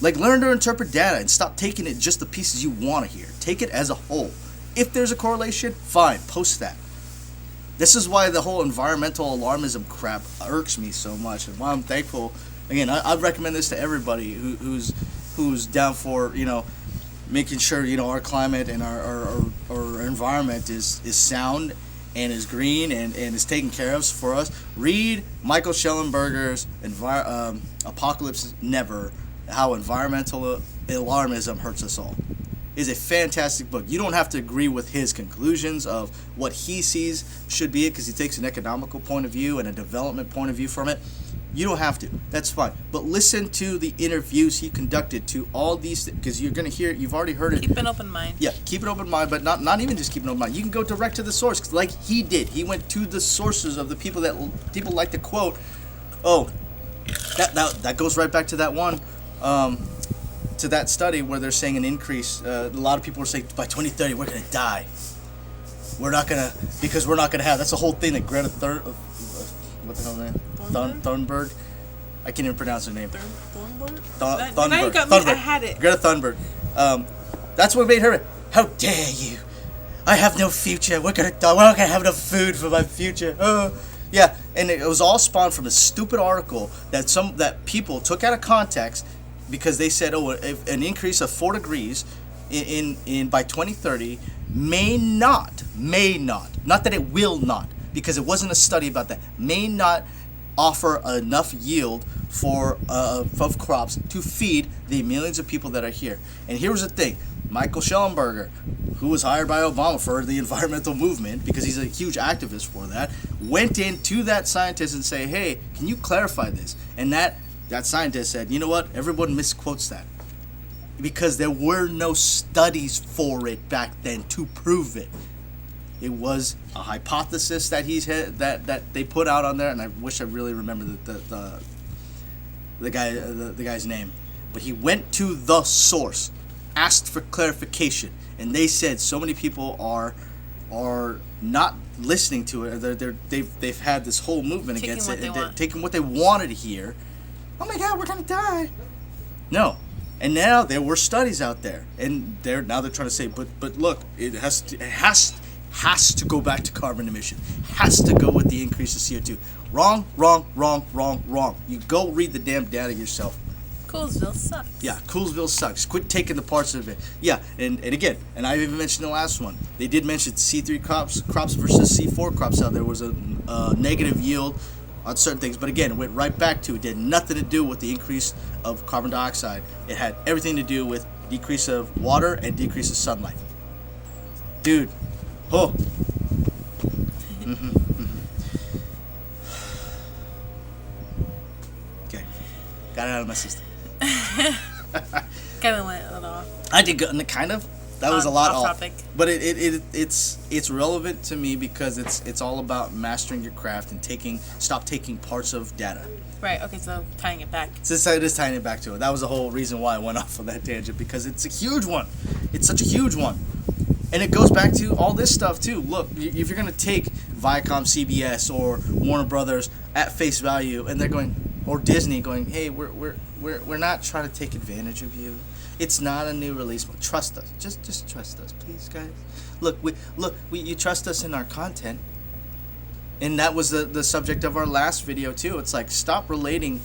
Like, learn to interpret data and stop taking it just the pieces you want to hear. Take it as a whole. If there's a correlation, fine. Post that. This is why the whole environmental alarmism crap irks me so much, and why I'm thankful. Again, I'd recommend this to everybody who's down for, making sure, our climate and our environment is sound and is green and is taken care of for us. Read Michael Schellenberger's Apocalypse Never, How Environmental Alarmism Hurts Us All. Is a fantastic book. You don't have to agree with his conclusions of what he sees should be it, because he takes an economical point of view and a development point of view from it. You don't have to. That's fine. But listen to the interviews he conducted to all these, because you're going to hear, you've already heard it. Keep an open mind. Yeah, keep an open mind, but not even just keep an open mind. You can go direct to the source, like he did. He went to the sources of the people that people like to quote. Oh, that goes right back to that one, to that study where they're saying an increase. A lot of people are saying by 2030 we're going to die. Because we're not going to have. That's the whole thing that Greta what the hell name? Thunberg. I can't even pronounce her name. Thunberg? Now you got me. I had it. Greta Thunberg. That's what made her. How dare you? I have no future. We're gonna die. We're not gonna have enough food for my future. Yeah, and it was all spawned from a stupid article that people took out of context because they said, if an increase of 4 degrees in by 2030 may not, not that it will not, because it wasn't a study about that, may not offer enough yield for of crops to feed the millions of people that are here. And here was the thing: Michael Schellenberger, who was hired by Obama for the environmental movement because he's a huge activist for that, went into that scientist and say, hey, can you clarify this? And that scientist said, you know what, everyone misquotes that, because there were no studies for it back then to prove it. It was a hypothesis that that they put out on there, and I wish I really remembered the guy's name. But he went to the source, asked for clarification, and they said so many people are not listening to it. They've had this whole movement against it, and they're taking what they wanted to hear, oh my God, we're gonna die. No. And now there were studies out there, and they're trying to say, but look, it has to go back to carbon emission, has to go with the increase of CO2. Wrong. You go read the damn data yourself. Coolsville sucks. Yeah, Coolsville sucks. Quit taking the parts of it. Yeah, and again, and I even mentioned the last one. They did mention C3 crops versus C4 crops out there was a negative yield on certain things, but again, it went right back to, it did nothing to do with the increase of carbon dioxide. It had everything to do with decrease of water and decrease of sunlight. Dude, oh. Okay, got it out of my system. Kind of went a little. I did go, kind of. That was a lot off off. topic. But it's relevant to me because it's all about mastering your craft and stop taking parts of data. Right. Okay. So tying it back. Since it is tying it back to it, that was the whole reason why I went off on that tangent, because it's a huge one. It's such a huge one, and it goes back to all this stuff too. Look, if you're gonna take Viacom, CBS, or Warner Brothers at face value, and they're going, or Disney going, hey, we're not trying to take advantage of you. It's not a new release. Trust us. Just trust us, please, guys. Look, you trust us in our content. And that was the subject of our last video too. It's like, stop relating,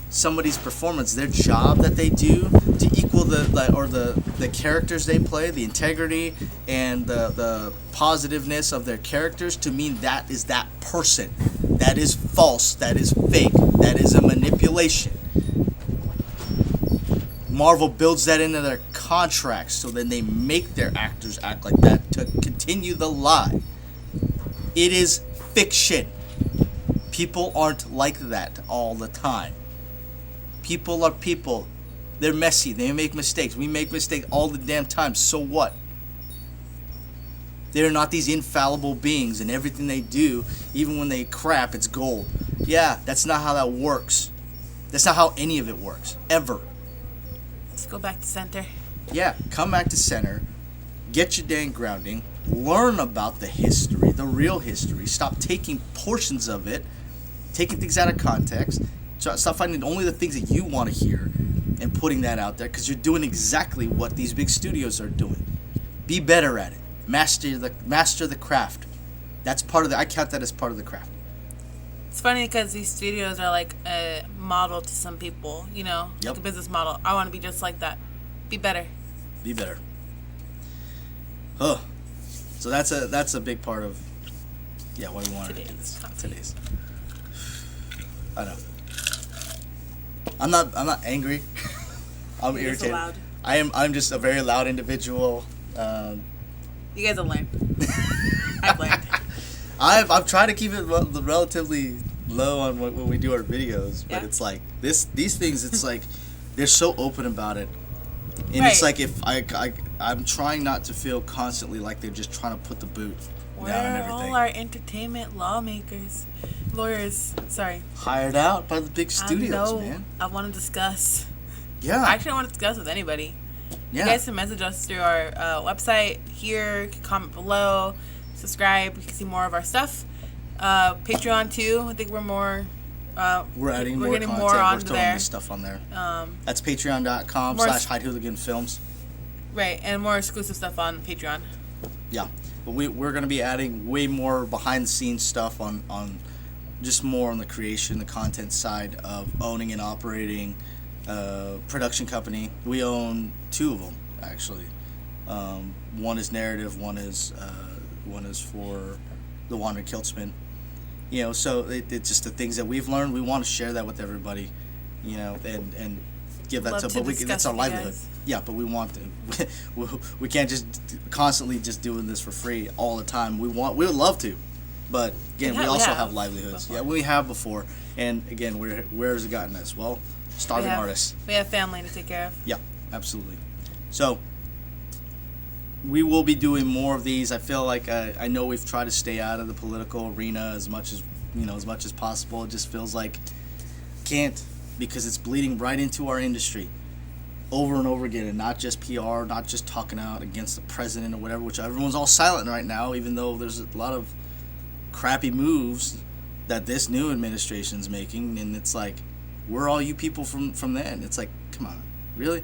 somebody's performance, their job that they do, to equal the characters they play, the integrity and the positiveness of their characters, to mean that is that person. That is false. That is fake. That is a manipulation. Marvel builds that into their contracts, so then they make their actors act like that to continue the lie. It is fiction. People aren't like that all the time. People are people. They're messy. They make mistakes. We make mistakes all the damn time. So what? They're not these infallible beings, and everything they do, even when they crap, it's gold. Yeah, that's not how that works. That's not how any of it works, ever. Let's go back to center. Yeah, come back to center. Get your dang grounding. Learn about the history, the real history. Stop taking portions of it, taking things out of context. Stop finding only the things that you want to hear and putting that out there, because you're doing exactly what these big studios are doing. Be better at it. Master the craft. That's part of the. I count that as part of the craft. It's funny because these studios are like a model to some people, Yep. like a business model. I want to be just like that. Be better. Be better. Oh, so that's a big part of what we wanted to do this. Today's. I know. I'm not angry. I'm You're irritated. so loud. I'm just a very loud individual. You guys will learn. I've learned. I've tried to keep it relatively low on when we do our videos, but it's like these things. It's like they're so open about it, and it's like if I'm trying not to feel constantly like they're just trying to put the boot down and We're everything. all our entertainment lawyers. Sorry. Hired out by the big studios, I know. man. I want to discuss. Yeah. I actually want to discuss with anybody. Yeah. You guys can message us through our website here. You can comment below. Subscribe. You can see more of our stuff. Patreon too. I think we're more. We're adding more getting content. more We're onto throwing there. this stuff on there. That's patreon.com/HideHooliganFilms. Right, and more exclusive stuff on Patreon. Yeah, but we're going to be adding way more behind the scenes stuff on just more on the creation, the content side of owning and operating production company. We own two of them actually. One is narrative, one is for the Wandering Kiltspin. So it's just the things that we've learned. We want to share that with everybody, and give that that's our livelihood. Yeah, but we want to. We can't just constantly just doing this for free all the time. We would love to, but again, we also have livelihoods. Before. Yeah, we have before, and again, where has it gotten us? Well, starving artists. We have family to take care of. Yeah, absolutely. So we will be doing more of these. I feel like I know we've tried to stay out of the political arena as much as possible. It just feels like can't, because it's bleeding right into our industry over and over again, and not just PR, not just talking out against the president or whatever, which everyone's all silent right now, even though there's a lot of crappy moves that this new administration's making, and it's like, Where are all you people from then? It's like, come on, really?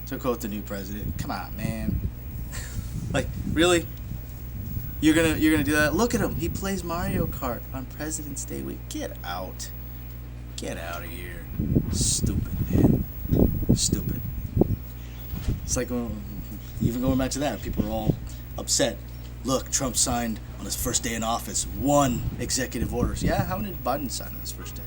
To quote the new president, come on, man. Like, really? You're gonna do that? Look at him. He plays Mario Kart on President's Day week. Get out. Get out of here. Stupid, man. Stupid. It's like, even going back to that, people are all upset. Look, Trump signed on his first day in office 1 executive orders. Yeah, how many did Biden sign on his first day?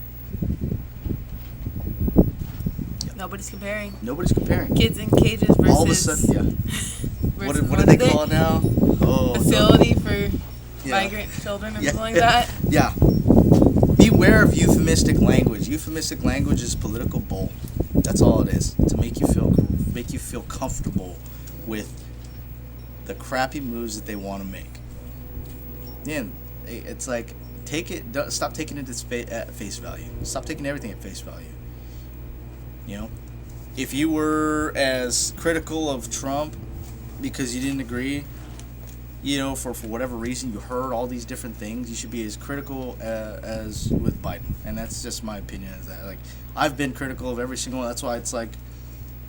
Yep. Nobody's comparing. Nobody's comparing. Kids in cages versus. All of a sudden, yeah. What do they call it now? Oh, facility for migrant children or something like that. Yeah. Beware of euphemistic language. Euphemistic language is political bull. That's all it is. To make you feel comfortable with the crappy moves that they want to make. Yeah, it's like stop taking it at face value. Stop taking everything at face value. You know, if you were as critical of Trump because you didn't agree, you know, for whatever reason, you heard all these different things, you should be as critical as with Biden. And that's just my opinion. Is that, like, I've been critical of every single one. That's why it's like,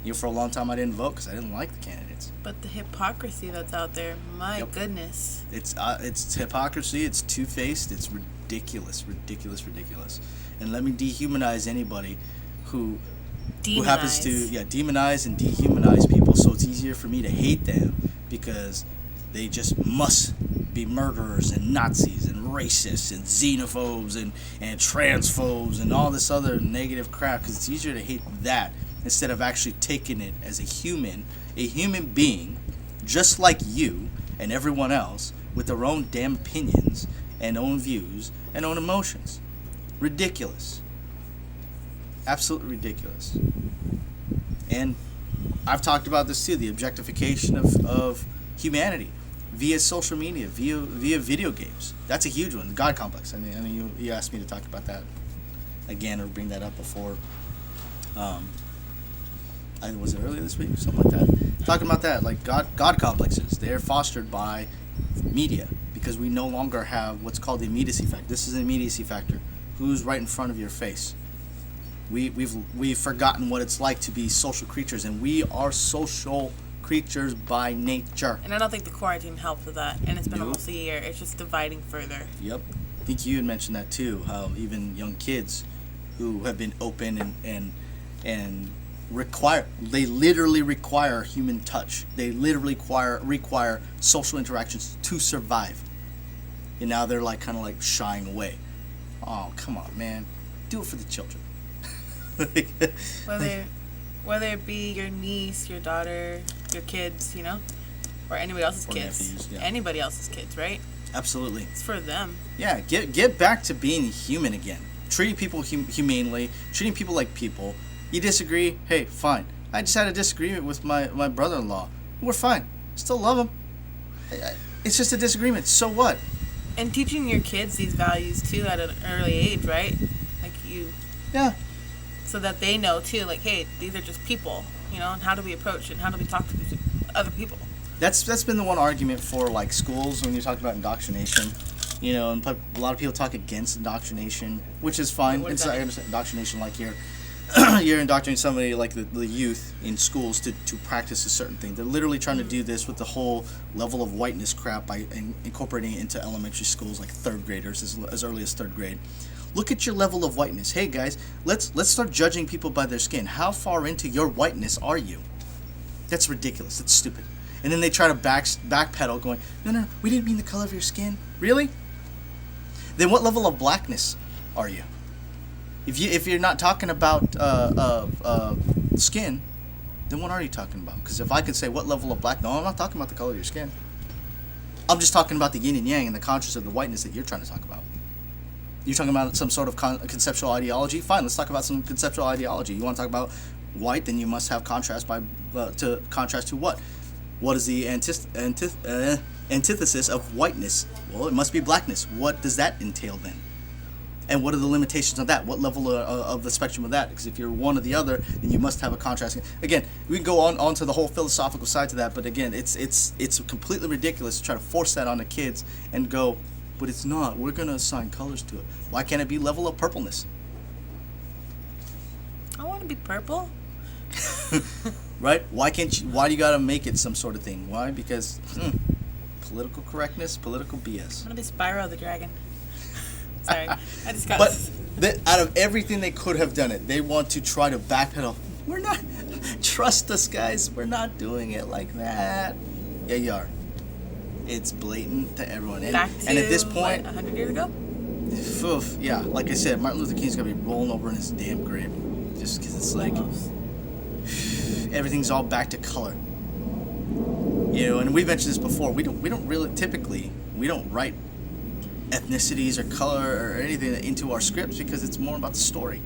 you know, for a long time I didn't vote because I didn't like the candidates. But the hypocrisy that's out there, my goodness. It's hypocrisy. It's two-faced. It's ridiculous. And let me dehumanize anybody who happens to demonize and dehumanize people. So it's easier for me to hate them because they just must be murderers and Nazis and racists and xenophobes and transphobes and all this other negative crap, because it's easier to hate that instead of actually taking it as a human being just like you and everyone else with their own damn opinions and own views and own emotions. Ridiculous. Absolutely ridiculous. And I've talked about this too, the objectification of humanity via social media, via video games. That's a huge one. The God complex. I mean, you asked me to talk about that again or bring that up before. Was it earlier this week or something like that? Talking about that, like God complexes. They're fostered by media because we no longer have what's called the immediacy factor. This is an immediacy factor. Who's right in front of your face? We've forgotten what it's like to be social creatures, and we are social creatures by nature. And I don't think the quarantine helped with that. And it's been almost a year. It's just dividing further. Yep. I think you had mentioned that too. How even young kids who have been open and literally require human touch. They literally require social interactions to survive. And now they're like kind of like shying away. Oh, come on, man. Do it for the children. Whether it be your niece, your daughter, your kids, you know, or anybody else's kids, nephews, yeah. Anybody else's kids, right? Absolutely. It's for them. Yeah, get back to being human again. Treating people humanely, treating people like people. You disagree? Hey, fine. I just had a disagreement with my brother-in-law. We're fine. Still love him. It's just a disagreement. So what? And teaching your kids these values too at an early age, right? Like you. Yeah. So that they know too, like, hey, these are just people, you know, and how do we approach and how do we talk to these other people? That's been the one argument for like schools when you talk about indoctrination, you know, and a lot of people talk against indoctrination, which is fine. It's I understand indoctrination, like you're indoctrinating somebody like the youth in schools to practice a certain thing. They're literally trying to do this with the whole level of whiteness crap by incorporating it into elementary schools, like third graders as early as third grade. Look at your level of whiteness. Hey guys, let's start judging people by their skin. How far into your whiteness are you? That's ridiculous. That's stupid. And then they try to backpedal, going, no, we didn't mean the color of your skin. Really? Then what level of blackness are you? If you're not talking about skin, then what are you talking about? Because if I could say what level of black, no, I'm not talking about the color of your skin. I'm just talking about the yin and yang and the contrast of the whiteness that you're trying to talk about. You're talking about some sort of conceptual ideology? Fine, let's talk about some conceptual ideology. You want to talk about white, then you must have contrast to contrast to what? What is the antithesis of whiteness? Well, it must be blackness. What does that entail then? And what are the limitations of that? What level of the spectrum of that? Because if you're one or the other, then you must have a contrast. Again, we can go on to the whole philosophical side to that, but again, it's completely ridiculous to try to force that on the kids and go, but it's not. We're going to assign colors to it. Why can't it be level of purpleness? be purple? Right? Why can't you? Why do you gotta make it some sort of thing? Why? Because political correctness, political BS. I'm gonna be Spyro the Dragon. Sorry, I just got. But out of everything they could have done it, they want to try to backpedal. We're not. Trust us, guys. We're not doing it like that. Yeah, you are. It's blatant to everyone. And Back to, at this point, 100 years ago? yeah, like I said, Martin Luther King's gonna be rolling over in his damn grave. Just because it's like, Almost. everything's all back to color. You know, and we mentioned this before. We don't really typically write ethnicities or color or anything into our scripts because it's more about the story.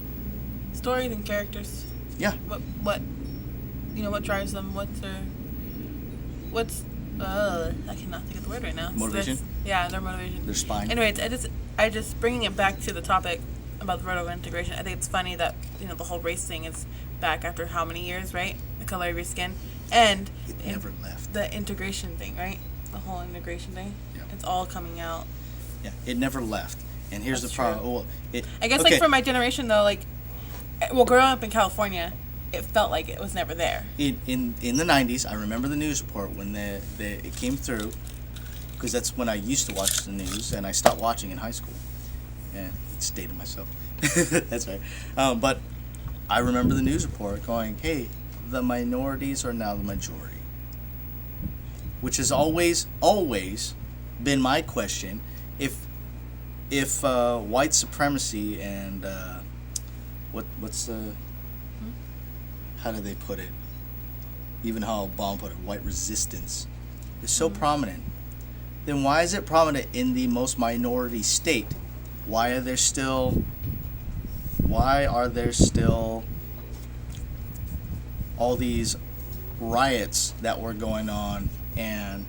Stories and characters. Yeah. What what drives them? What's I cannot think of the word right now. Motivation? Yeah, their motivation. Their spine. Anyways, I just bringing it back to the topic about the vertical integration. I think it's funny that the whole race thing is back after how many years, right? The color of your skin and It never left. The integration thing, right? The whole integration thing. Yeah. It's all coming out. Yeah, it never left. And here's That's the problem. true. Well, I guess okay. like for my generation though, like, well, growing up in California, it felt like it was never there. in the 90s, I remember the news report when it came through, because that's when I used to watch the news, and I stopped watching in high school. And it's dated myself. That's right. But I remember the news report going, hey, the minorities are now the majority. Which has always been my question. If white supremacy and what's how do they put it? Even how Obama put it, white resistance is so prominent, then why is it prominent in the most minority state? Why are there still all these riots that were going on and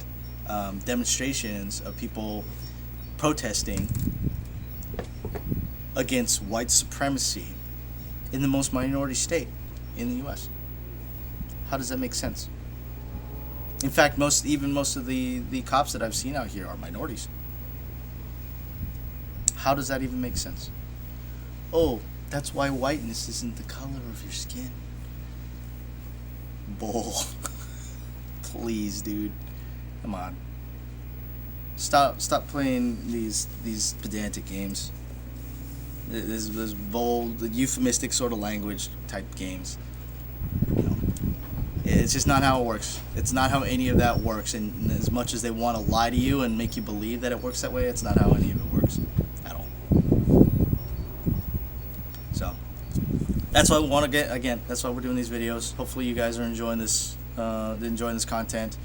demonstrations of people protesting against white supremacy in the most minority state in the U.S.? How does that make sense? In fact, most of the cops that I've seen out here are minorities. How does that even make sense? Oh, that's why whiteness isn't the color of your skin. Bull. Please, dude. Come on. Stop playing these pedantic games. This bold, euphemistic sort of language type games. No. It's just not how it works. It's not how any of that works. And as much as they want to lie to you and make you believe that it works that way, it's not how any of it works at all. So that's why we want to get, again, that's why we're doing these videos. Hopefully you guys are enjoying this content.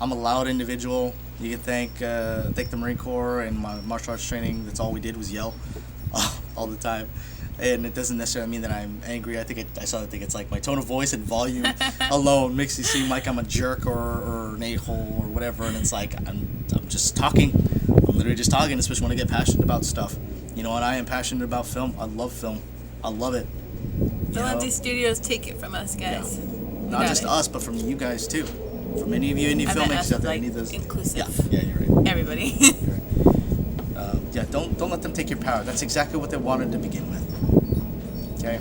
I'm a loud individual. You can thank the Marine Corps and my martial arts training. That's all we did was yell all the time. And it doesn't necessarily mean that I'm angry. I saw that it's like my tone of voice and volume alone makes you seem like I'm a jerk or an a-hole or whatever. And it's like I'm just talking. I'm literally just talking, especially when I get passionate about stuff. You know, and I am passionate about film. I love film. I love it. Valencia Studios, take it from us, guys. Yeah. Not just us, but from you guys too. From any of you indie filmmakers out there, like any of those inclusive. Yeah, you're right. Everybody. You're right. Don't let them take your power. That's exactly what they wanted to begin with. Okay,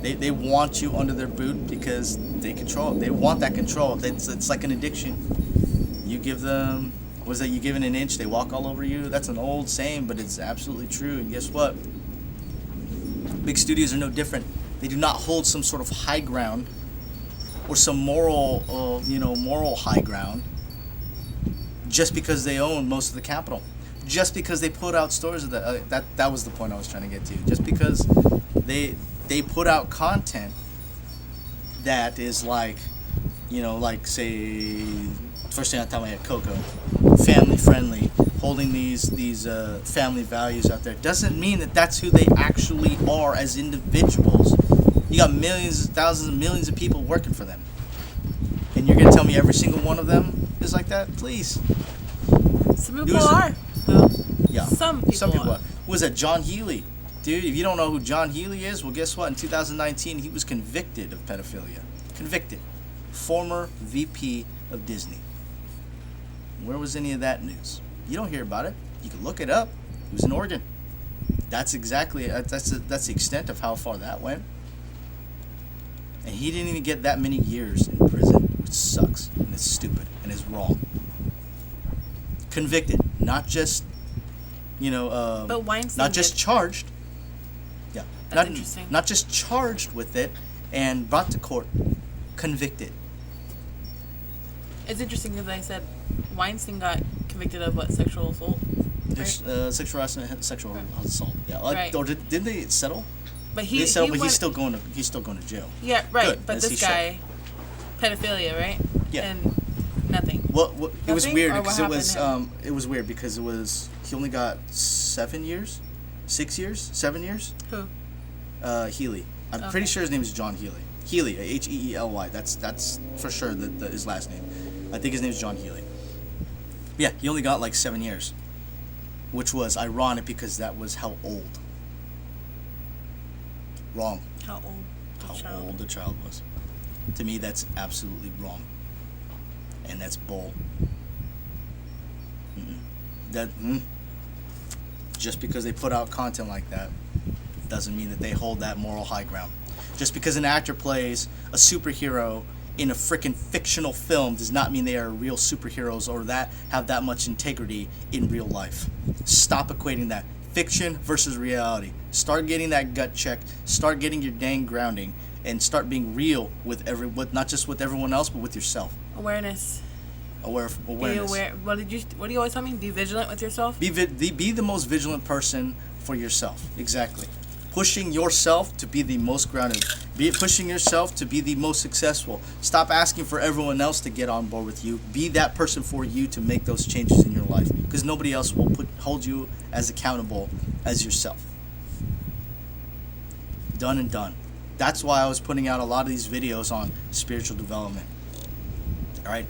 they want you under their boot because they control. They want that control. It's like an addiction. You give them, you give it an inch, they walk all over you. That's an old saying, but it's absolutely true. And guess what? Big studios are no different. They do not hold some sort of high ground or some moral high ground just because they own most of the capital. Just because they put out stories of that was the point I was trying to get to. Just because they put out content that is like say, first thing I thought I had Coco, family friendly, holding these family values out there, doesn't mean that that's who they actually are as individuals. You got millions, thousands, and millions of people working for them, and you're gonna tell me every single one of them is like that? Please. Some people are. Though. Yeah. Some people are. Who was that? John Healy. Dude, if you don't know who John Healy is, well, guess what? In 2019, he was convicted of pedophilia. Convicted. Former VP of Disney. Where was any of that news? You don't hear about it. You can look it up. He was in Oregon. That's exactly that's the extent of how far that went. And he didn't even get that many years in prison, which sucks and it's stupid and is wrong. Convicted, not just but Weinstein not just charged. Yeah, That's interesting. Not just charged with it and brought to court. Convicted. It's interesting because I said Weinstein got convicted of what, sexual assault? Right? Sexual harassment, sexual assault. Yeah, Right. or didn't they settle? But They settled, but he's still going to jail. Yeah, right. Good, But as he this should. guy, pedophilia, right? Yeah. And nothing. Well, it was Nothing? weird Or because what it was weird because he only got 7 years, 6 years, 7 years. Who? Healy. I'm Okay. pretty sure his name is John Healy. Healy, Heely. That's for sure his last name. I think his name is John Healy. Yeah, he only got like 7 years, which was ironic because that was how old. Wrong. How old? How old the child was. To me, that's absolutely wrong. And that's bull. Just because they put out content like that doesn't mean that they hold that moral high ground. Just because an actor plays a superhero in a freaking fictional film does not mean they are real superheroes or that have that much integrity in real life. Stop equating that. Fiction versus reality. Start getting that gut check. Start getting your dang grounding, and start being real with not just with everyone else, but with yourself. Awareness. Awareness. Be aware. What do you always tell me? Be vigilant with yourself. Be the most vigilant person for yourself. Exactly. Pushing yourself to be the most grounded. Pushing yourself to be the most successful. Stop asking for everyone else to get on board with you. Be that person for you to make those changes in your life, because nobody else will hold you as accountable as yourself. Done and done. That's why I was putting out a lot of these videos on spiritual development. All right.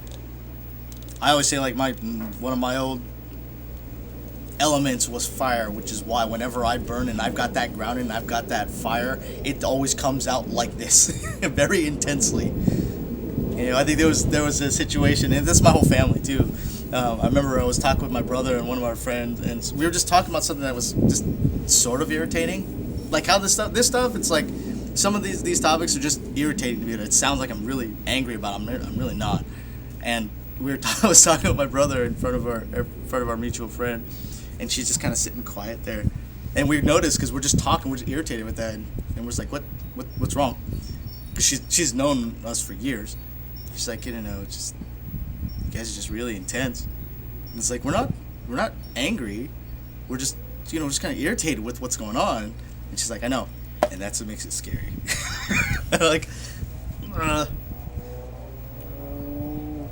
I always say like one of my old elements was fire, which is why whenever I burn and I've got that grounding and I've got that fire, it always comes out like this, very intensely. I think there was a situation, and that's my whole family too. I remember I was talking with my brother and one of our friends, and we were just talking about something that was just sort of irritating, like how this stuff. It's like some of these topics are just irritating to me. It sounds like I'm really angry about them. I'm really not. And I was talking with my brother in front of our mutual friend, and she's just kind of sitting quiet there, and we noticed because we're just talking, we're just irritated with that, and we're just like, what's wrong? Because she's known us for years. She's like, it's just, you guys are just really intense. And it's like we're not angry, we're just just kind of irritated with what's going on. And she's like, I know, and that's what makes it scary. Like,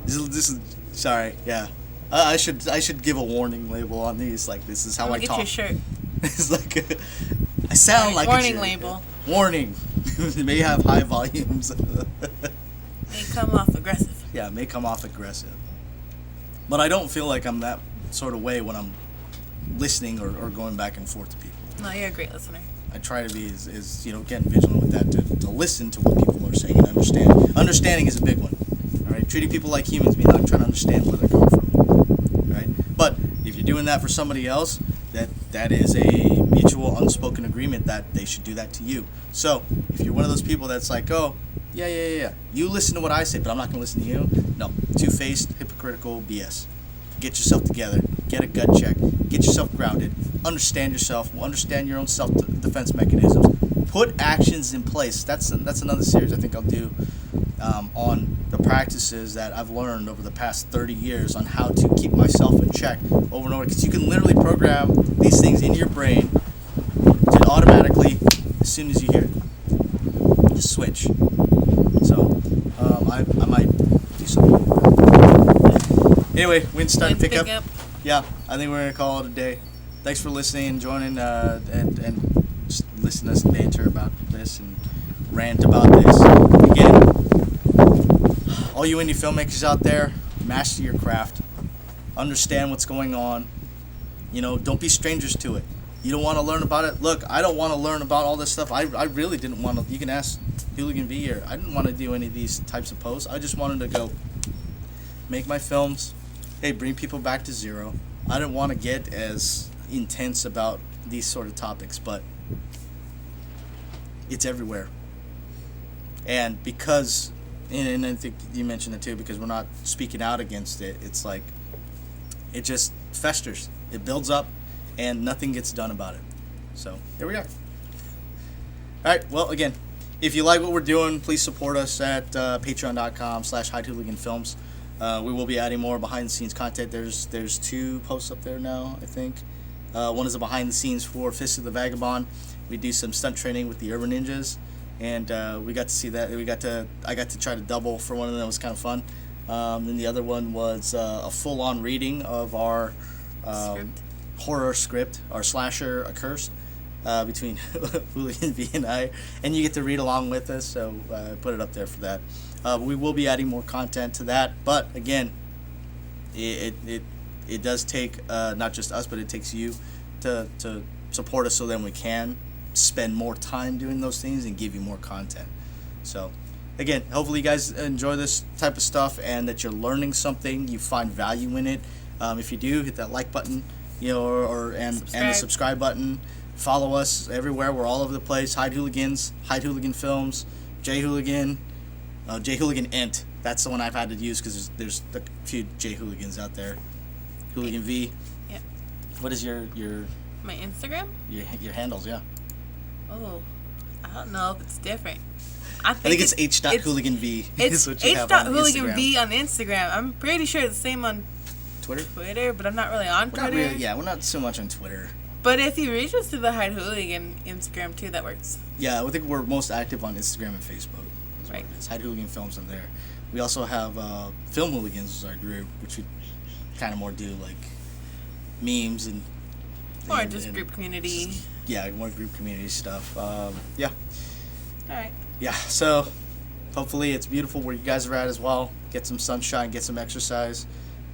this is sorry, yeah. I should give a warning label on these. Like, this is how I talk. Get your shirt. It's like I sound like warning a jerk. label. Warning. It may have high volumes. May come off aggressive. Yeah, it may come off aggressive. But I don't feel like I'm that sort of way when I'm listening or going back and forth to people. No, you're a great listener. I try to be as getting vigilant with that, to listen to what people are saying and understand. Understanding is a big one. All right, treating people like humans means I'm trying to understand where they're coming from. All right, but if you're doing that for somebody else, that is a mutual unspoken agreement that they should do that to you. So if you're one of those people that's like, oh, yeah, you listen to what I say, but I'm not going to listen to you. No, two-faced, hypocritical BS. Get yourself together. Get a gut check. Get yourself grounded. Understand yourself. Understand your own self-defense mechanisms. Put actions in place. That's another series I think I'll do on the practices that I've learned over the past 30 years on how to keep myself in check over and over. Because you can literally program these things in your brain to automatically, as soon as you hear it, just switch. So I might do something. Anyway, we can start to pick up. Yeah, I think we're going to call it a day. Thanks for listening and joining and just listen to us banter about this and rant about this. Again, all you indie filmmakers out there, master your craft. Understand what's going on. Don't be strangers to it. You don't want to learn about it? Look, I don't want to learn about all this stuff. I really didn't want to. You can ask Hooligan V here. I didn't want to do any of these types of posts. I just wanted to go make my films. Hey, bring people back to zero. I didn't want to get as intense about these sort of topics, but it's everywhere. And because, and I think you mentioned it too, because we're not speaking out against it, it's like, it just festers. It builds up, and nothing gets done about it. So, here we are. Alright, well, again, if you like what we're doing, please support us at patreon.com/HideHooliganFilms. We will be adding more behind-the-scenes content. There's 2 posts up there now, I think. One is a behind-the-scenes for Fist of the Vagabond. We do some stunt training with the Urban Ninjas, and we got to see that. I got to try to double for one of them. It was kind of fun. And the other one was a full-on reading of our horror script, our slasher, Accursed, between Hooligan V and I, and you get to read along with us, so put it up there for that. We will be adding more content to that, but again, it does take not just us, but it takes you to support us, so then we can spend more time doing those things and give you more content. So again, hopefully you guys enjoy this type of stuff and that you're learning something, you find value in it. If you do, hit that like button, and the subscribe button. Follow us everywhere. We're all over the place. Hide Hooligans, Hide Hooligan Films, J Hooligan, J Hooligan Ent. That's the one I've had to use because there's a few J Hooligans out there. Hooligan V. Yeah. What is your My Instagram? Your handles? Yeah. Oh, I don't know if it's different. I think it's h.hooliganv. It's h.hooliganv on Instagram. I'm pretty sure it's the same on Twitter, but I'm not really on Twitter. We're not so much on Twitter. But if you reach us through the Hide Hooligan Instagram too, that works. Yeah, I think we're most active on Instagram and Facebook. Right. It's Hide Hooligan Films on there. We also have Film Hooligans is our group, which we kind of more do like memes and group community. Yeah, more group community stuff. Yeah. All right. Yeah, so hopefully it's beautiful where you guys are at as well. Get some sunshine, get some exercise,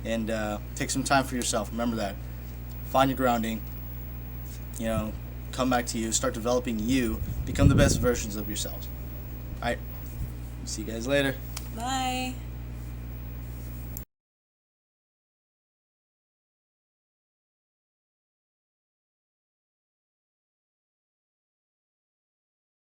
and take some time for yourself. Remember that. Find your grounding. Come back to you. Start developing you. Become the best versions of yourselves. All right. See you guys later. Bye.